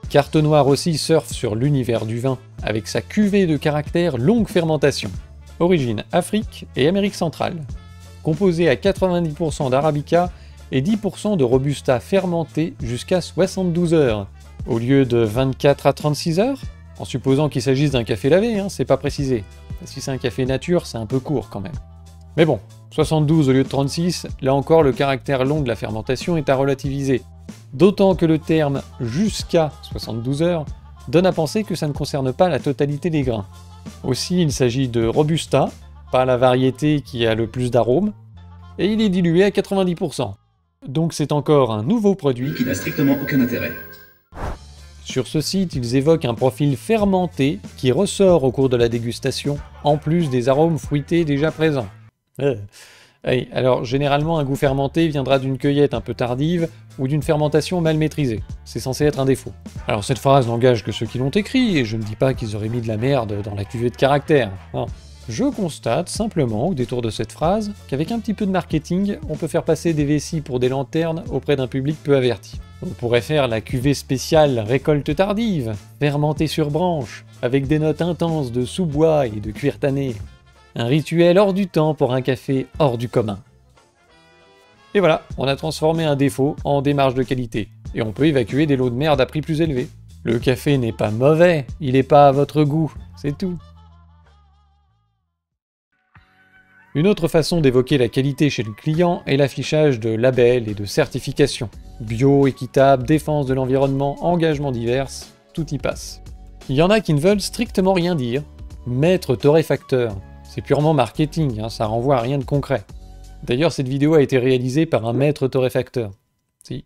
Carte Noire aussi surfe sur l'univers du vin, avec sa cuvée de caractère longue fermentation. Origine Afrique et Amérique centrale. Composé à 90% d'arabica et 10% de robusta fermenté jusqu'à 72 heures, au lieu de 24 à 36 heures, en supposant qu'il s'agisse d'un café lavé, hein, c'est pas précisé. Si c'est un café nature, c'est un peu court quand même. Mais bon, 72 au lieu de 36, là encore le caractère long de la fermentation est à relativiser. D'autant que le terme « jusqu'à 72 heures » donne à penser que ça ne concerne pas la totalité des grains. Aussi, il s'agit de robusta, pas la variété qui a le plus d'arômes, et il est dilué à 90%. Donc c'est encore un nouveau produit qui n'a strictement aucun intérêt. Sur ce site, ils évoquent un profil fermenté qui ressort au cours de la dégustation, en plus des arômes fruités déjà présents. Oui, alors généralement un goût fermenté viendra d'une cueillette un peu tardive ou d'une fermentation mal maîtrisée. C'est censé être un défaut. Alors cette phrase n'engage que ceux qui l'ont écrit, et je ne dis pas qu'ils auraient mis de la merde dans la cuvée de caractère. Non. Je constate simplement, au détour de cette phrase, qu'avec un petit peu de marketing, on peut faire passer des vessies pour des lanternes auprès d'un public peu averti. On pourrait faire la cuvée spéciale récolte tardive, fermentée sur branche, avec des notes intenses de sous-bois et de cuir tanné. Un rituel hors du temps pour un café hors du commun. Et voilà, on a transformé un défaut en démarche de qualité, et on peut évacuer des lots de merde à prix plus élevé. Le café n'est pas mauvais, il n'est pas à votre goût, c'est tout. Une autre façon d'évoquer la qualité chez le client est l'affichage de labels et de certifications. Bio, équitable, défense de l'environnement, engagements divers, tout y passe. Il y en a qui ne veulent strictement rien dire. Maître torréfacteur, c'est purement marketing, ça renvoie à rien de concret. D'ailleurs, cette vidéo a été réalisée par un maître torréfacteur. Si.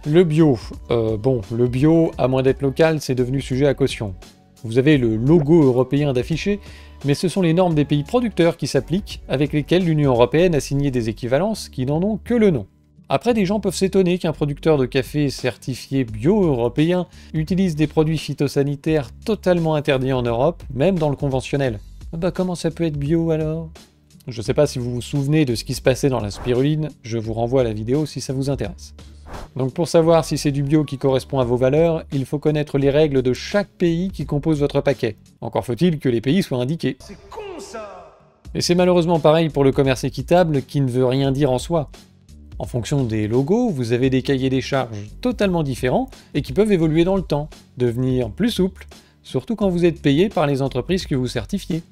Le bio. Le bio, à moins d'être local, c'est devenu sujet à caution. Vous avez le logo européen d'affiché, mais ce sont les normes des pays producteurs qui s'appliquent, avec lesquelles l'Union européenne a signé des équivalences qui n'en ont que le nom. Après, des gens peuvent s'étonner qu'un producteur de café certifié bio-européen utilise des produits phytosanitaires totalement interdits en Europe, même dans le conventionnel. Bah comment ça peut être bio alors? Je sais pas si vous vous souvenez de ce qui se passait dans la spiruline, je vous renvoie à la vidéo si ça vous intéresse. Donc pour savoir si c'est du bio qui correspond à vos valeurs, il faut connaître les règles de chaque pays qui compose votre paquet. Encore faut-il que les pays soient indiqués. C'est con ça! Et c'est malheureusement pareil pour le commerce équitable qui ne veut rien dire en soi. En fonction des logos, vous avez des cahiers des charges totalement différents et qui peuvent évoluer dans le temps, devenir plus souples, surtout quand vous êtes payé par les entreprises que vous certifiez.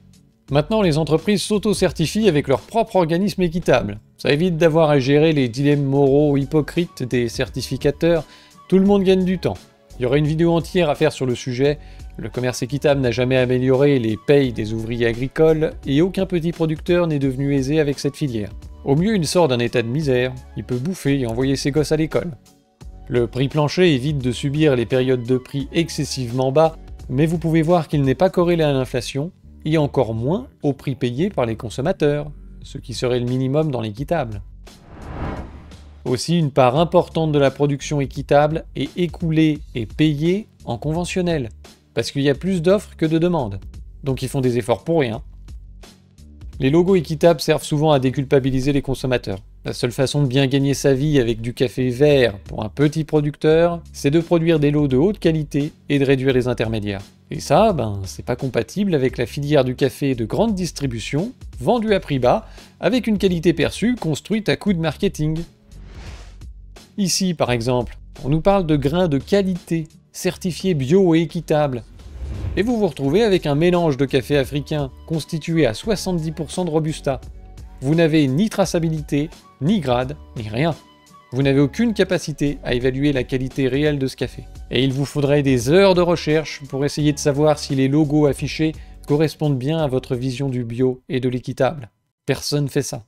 Maintenant, les entreprises s'auto-certifient avec leur propre organisme équitable. Ça évite d'avoir à gérer les dilemmes moraux hypocrites des certificateurs, tout le monde gagne du temps. Il y aurait une vidéo entière à faire sur le sujet, le commerce équitable n'a jamais amélioré les payes des ouvriers agricoles et aucun petit producteur n'est devenu aisé avec cette filière. Au mieux, il sort d'un état de misère, il peut bouffer et envoyer ses gosses à l'école. Le prix plancher évite de subir les périodes de prix excessivement bas, mais vous pouvez voir qu'il n'est pas corrélé à l'inflation, et encore moins au prix payé par les consommateurs, ce qui serait le minimum dans l'équitable. Aussi, une part importante de la production équitable est écoulée et payée en conventionnel, parce qu'il y a plus d'offres que de demandes, donc ils font des efforts pour rien. Les logos équitables servent souvent à déculpabiliser les consommateurs. La seule façon de bien gagner sa vie avec du café vert pour un petit producteur, c'est de produire des lots de haute qualité et de réduire les intermédiaires. Et ça, c'est pas compatible avec la filière du café de grande distribution, vendue à prix bas, avec une qualité perçue construite à coup de marketing. Ici, par exemple, on nous parle de grains de qualité, certifiés bio et équitables. Et vous vous retrouvez avec un mélange de café africain constitué à 70% de Robusta. Vous n'avez ni traçabilité, ni grade, ni rien. Vous n'avez aucune capacité à évaluer la qualité réelle de ce café. Et il vous faudrait des heures de recherche pour essayer de savoir si les logos affichés correspondent bien à votre vision du bio et de l'équitable. Personne ne fait ça.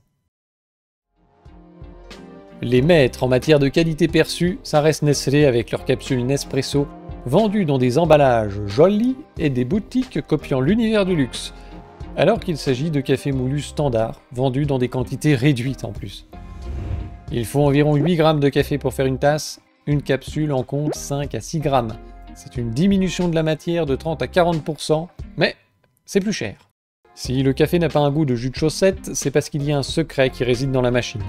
Les maîtres en matière de qualité perçue, ça reste Nestlé avec leurs capsules Nespresso, vendues dans des emballages jolis et des boutiques copiant l'univers du luxe, alors qu'il s'agit de café moulu standard, vendus dans des quantités réduites en plus. Il faut environ 8 grammes de café pour faire une tasse, une capsule en compte 5 à 6 grammes. C'est une diminution de la matière de 30 à 40%, mais c'est plus cher. Si le café n'a pas un goût de jus de chaussette, c'est parce qu'il y a un secret qui réside dans la machine.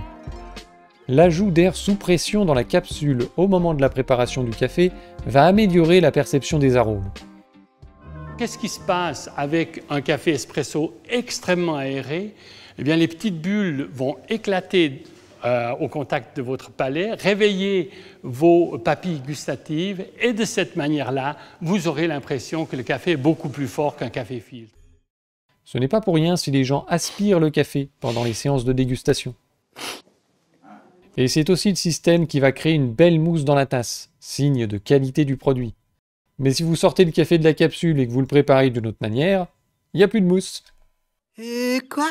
L'ajout d'air sous pression dans la capsule au moment de la préparation du café va améliorer la perception des arômes. Qu'est-ce qui se passe avec un café espresso extrêmement aéré? Eh bien, les petites bulles vont éclater au contact de votre palais, réveiller vos papilles gustatives et de cette manière-là, vous aurez l'impression que le café est beaucoup plus fort qu'un café filtre. Ce n'est pas pour rien si les gens aspirent le café pendant les séances de dégustation. Et c'est aussi le système qui va créer une belle mousse dans la tasse, signe de qualité du produit. Mais si vous sortez le café de la capsule et que vous le préparez d'une autre manière, il n'y a plus de mousse. Et quoi?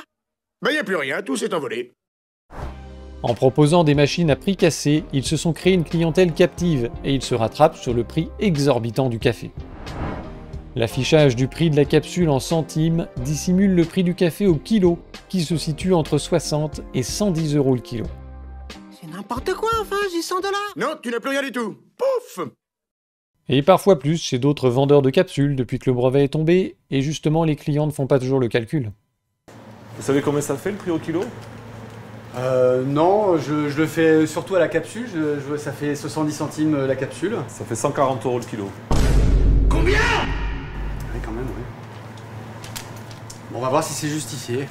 Ben y a plus rien, tout s'est envolé. En proposant des machines à prix cassé, ils se sont créés une clientèle captive et ils se rattrapent sur le prix exorbitant du café. L'affichage du prix de la capsule en centimes dissimule le prix du café au kilo, qui se situe entre 60 et 110 € le kilo. C'est n'importe quoi, enfin, j'ai 100 $. Non, tu n'as plus rien du tout. Pouf! Et parfois plus chez d'autres vendeurs de capsules depuis que le brevet est tombé, et justement les clients ne font pas toujours le calcul. Vous savez combien ça fait le prix au kilo? Non, je le fais surtout à la capsule, ça fait 70 centimes la capsule. Ça fait 140 € le kilo. Combien? Oui, quand même, oui. Bon, on va voir si c'est justifié.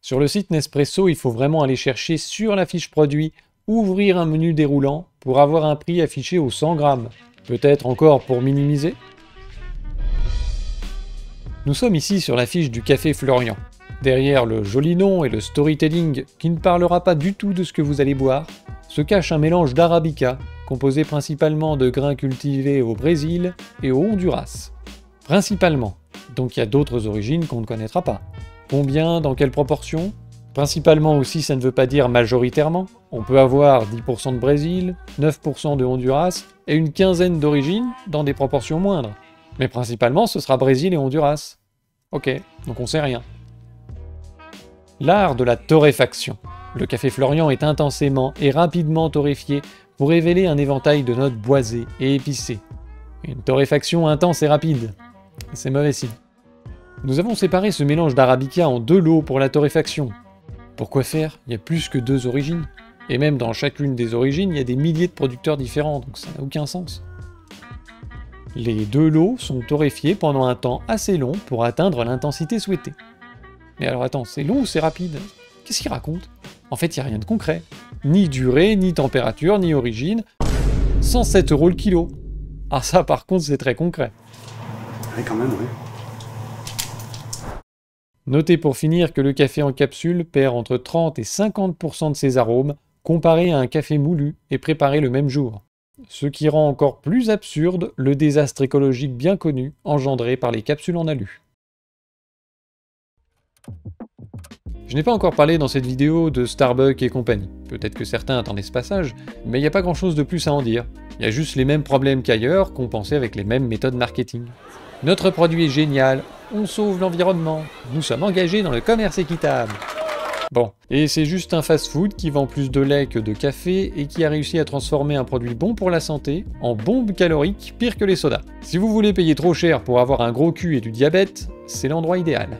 Sur le site Nespresso, il faut vraiment aller chercher sur la fiche produit, ouvrir un menu déroulant pour avoir un prix affiché aux 100 grammes. Peut-être encore pour minimiser? Nous sommes ici sur la fiche du café Florian. Derrière le joli nom et le storytelling qui ne parlera pas du tout de ce que vous allez boire, se cache un mélange d'arabica, composé principalement de grains cultivés au Brésil et au Honduras. Principalement, donc il y a d'autres origines qu'on ne connaîtra pas. Combien, dans quelle proportion? Principalement aussi, ça ne veut pas dire majoritairement. On peut avoir 10% de Brésil, 9% de Honduras et une quinzaine d'origines dans des proportions moindres. Mais principalement, ce sera Brésil et Honduras. Ok, donc on sait rien. L'art de la torréfaction. Le café Florian est intensément et rapidement torréfié pour révéler un éventail de notes boisées et épicées. Une torréfaction intense et rapide. C'est mauvais signe. Nous avons séparé ce mélange d'arabica en 2 lots pour la torréfaction. Pourquoi faire? Il y a plus que 2 origines. Et même dans chacune des origines, il y a des milliers de producteurs différents, donc ça n'a aucun sens. Les 2 lots sont torréfiés pendant un temps assez long pour atteindre l'intensité souhaitée. Mais alors attends, c'est long ou c'est rapide? Qu'est-ce qu'il raconte? En fait, il n'y a rien de concret. Ni durée, ni température, ni origine. 107 € le kilo. Ah ça par contre, c'est très concret. Oui, quand même, oui. Notez pour finir que le café en capsule perd entre 30 et 50% de ses arômes comparé à un café moulu et préparé le même jour. Ce qui rend encore plus absurde le désastre écologique bien connu engendré par les capsules en alu. Je n'ai pas encore parlé dans cette vidéo de Starbucks et compagnie. Peut-être que certains attendaient ce passage, mais il n'y a pas grand chose de plus à en dire. Il y a juste les mêmes problèmes qu'ailleurs, compensés avec les mêmes méthodes marketing. Notre produit est génial, on sauve l'environnement, nous sommes engagés dans le commerce équitable. Bon, et c'est juste un fast-food qui vend plus de lait que de café et qui a réussi à transformer un produit bon pour la santé en bombe calorique pire que les sodas. Si vous voulez payer trop cher pour avoir un gros cul et du diabète, c'est l'endroit idéal.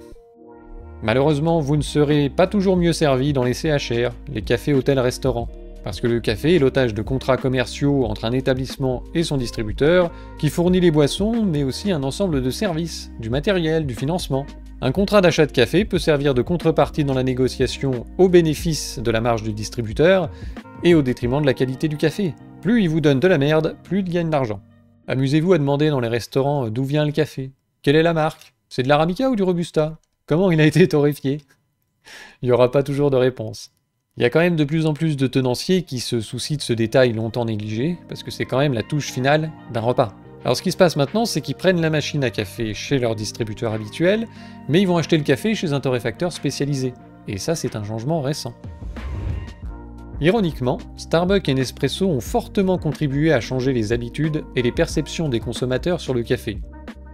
Malheureusement, vous ne serez pas toujours mieux servi dans les CHR, les cafés, hôtels, restaurants. Parce que le café est l'otage de contrats commerciaux entre un établissement et son distributeur, qui fournit les boissons, mais aussi un ensemble de services, du matériel, du financement. Un contrat d'achat de café peut servir de contrepartie dans la négociation au bénéfice de la marge du distributeur et au détriment de la qualité du café. Plus il vous donne de la merde, plus il gagne d'argent. Amusez-vous à demander dans les restaurants d'où vient le café. Quelle est la marque? C'est de l'Arabica ou du Robusta? Comment il a été torréfié? Il n'y aura pas toujours de réponse. Il y a quand même de plus en plus de tenanciers qui se soucient de ce détail longtemps négligé, parce que c'est quand même la touche finale d'un repas. Alors ce qui se passe maintenant, c'est qu'ils prennent la machine à café chez leur distributeur habituel, mais ils vont acheter le café chez un torréfacteur spécialisé. Et ça, c'est un changement récent. Ironiquement, Starbucks et Nespresso ont fortement contribué à changer les habitudes et les perceptions des consommateurs sur le café.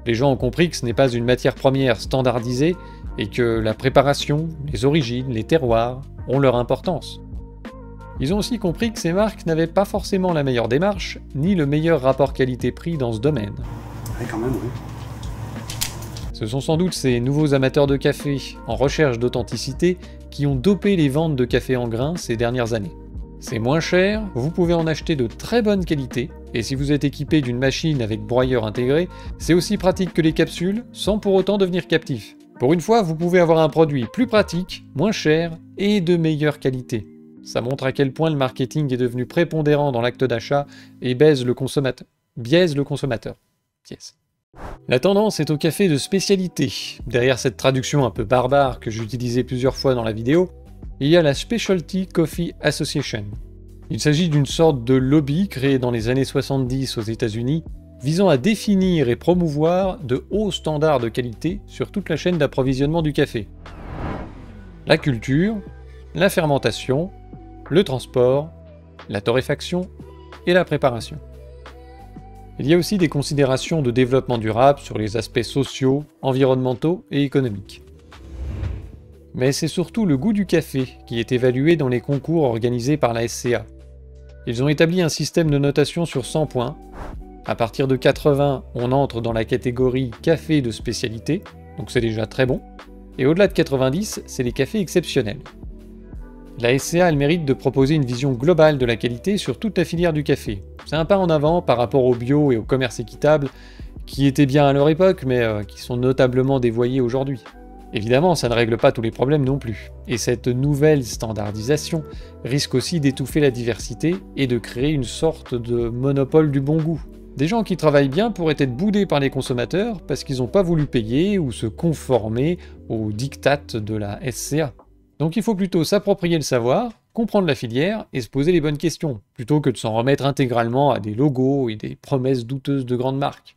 Les gens ont compris que ce n'est pas une matière première standardisée et que la préparation, les origines, les terroirs ont leur importance. Ils ont aussi compris que ces marques n'avaient pas forcément la meilleure démarche, ni le meilleur rapport qualité-prix dans ce domaine. Oui, quand même, oui. Ce sont sans doute ces nouveaux amateurs de café en recherche d'authenticité qui ont dopé les ventes de café en grains ces dernières années. C'est moins cher, vous pouvez en acheter de très bonne qualité, et si vous êtes équipé d'une machine avec broyeur intégré, c'est aussi pratique que les capsules, sans pour autant devenir captif. Pour une fois, vous pouvez avoir un produit plus pratique, moins cher et de meilleure qualité. Ça montre à quel point le marketing est devenu prépondérant dans l'acte d'achat et biaise le consommateur. Yes. La tendance est au café de spécialité. Derrière cette traduction un peu barbare que j'utilisais plusieurs fois dans la vidéo, il y a la Specialty Coffee Association. Il s'agit d'une sorte de lobby créé dans les années 70 aux États-Unis, visant à définir et promouvoir de hauts standards de qualité sur toute la chaîne d'approvisionnement du café. La culture, la fermentation, le transport, la torréfaction et la préparation. Il y a aussi des considérations de développement durable sur les aspects sociaux, environnementaux et économiques. Mais c'est surtout le goût du café qui est évalué dans les concours organisés par la SCA. Ils ont établi un système de notation sur 100 points. À partir de 80, on entre dans la catégorie café de spécialité, donc c'est déjà très bon. Et au-delà de 90, c'est les cafés exceptionnels. La SCA a le mérite de proposer une vision globale de la qualité sur toute la filière du café. C'est un pas en avant par rapport au bio et au commerce équitable, qui étaient bien à leur époque, mais qui sont notablement dévoyés aujourd'hui. Évidemment, ça ne règle pas tous les problèmes non plus, et cette nouvelle standardisation risque aussi d'étouffer la diversité et de créer une sorte de monopole du bon goût. Des gens qui travaillent bien pourraient être boudés par les consommateurs parce qu'ils n'ont pas voulu payer ou se conformer aux diktats de la SCA. Donc il faut plutôt s'approprier le savoir, comprendre la filière et se poser les bonnes questions, plutôt que de s'en remettre intégralement à des logos et des promesses douteuses de grandes marques.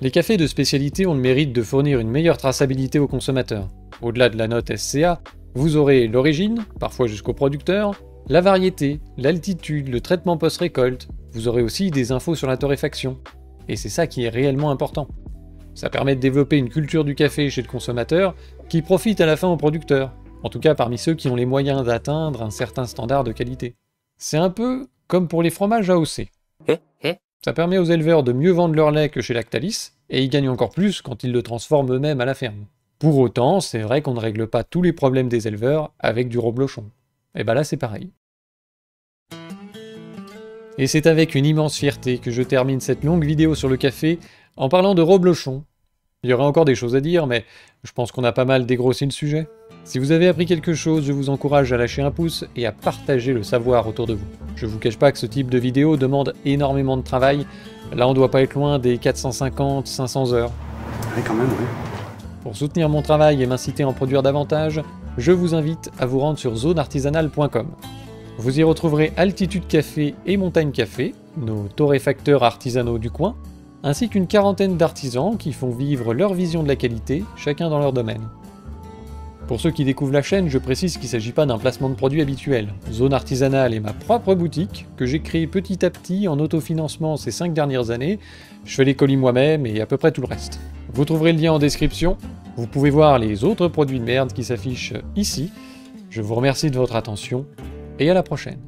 Les cafés de spécialité ont le mérite de fournir une meilleure traçabilité aux consommateurs. Au-delà de la note SCA, vous aurez l'origine, parfois jusqu'au producteur, la variété, l'altitude, le traitement post-récolte. Vous aurez aussi des infos sur la torréfaction. Et c'est ça qui est réellement important. Ça permet de développer une culture du café chez le consommateur qui profite à la fin aux producteurs, en tout cas parmi ceux qui ont les moyens d'atteindre un certain standard de qualité. C'est un peu comme pour les fromages AOC. Ça permet aux éleveurs de mieux vendre leur lait que chez Lactalis, et ils gagnent encore plus quand ils le transforment eux-mêmes à la ferme. Pour autant, c'est vrai qu'on ne règle pas tous les problèmes des éleveurs avec du reblochon. Et ben là c'est pareil. Et c'est avec une immense fierté que je termine cette longue vidéo sur le café en parlant de reblochon. Il y aurait encore des choses à dire, mais je pense qu'on a pas mal dégrossi le sujet. Si vous avez appris quelque chose, je vous encourage à lâcher un pouce et à partager le savoir autour de vous. Je vous cache pas que ce type de vidéo demande énormément de travail. Là, on doit pas être loin des 450-500 heures. Oui, quand même, oui. Pour soutenir mon travail et m'inciter à en produire davantage, je vous invite à vous rendre sur zoneartisanale.com. Vous y retrouverez Altitude Café et Montagne Café, nos torréfacteurs artisanaux du coin, ainsi qu'une quarantaine d'artisans qui font vivre leur vision de la qualité, chacun dans leur domaine. Pour ceux qui découvrent la chaîne, je précise qu'il ne s'agit pas d'un placement de produit habituel. Zone Artisanale est ma propre boutique, que j'ai créée petit à petit en autofinancement ces 5 dernières années. Je fais les colis moi-même et à peu près tout le reste. Vous trouverez le lien en description. Vous pouvez voir les autres produits de merde qui s'affichent ici. Je vous remercie de votre attention et à la prochaine.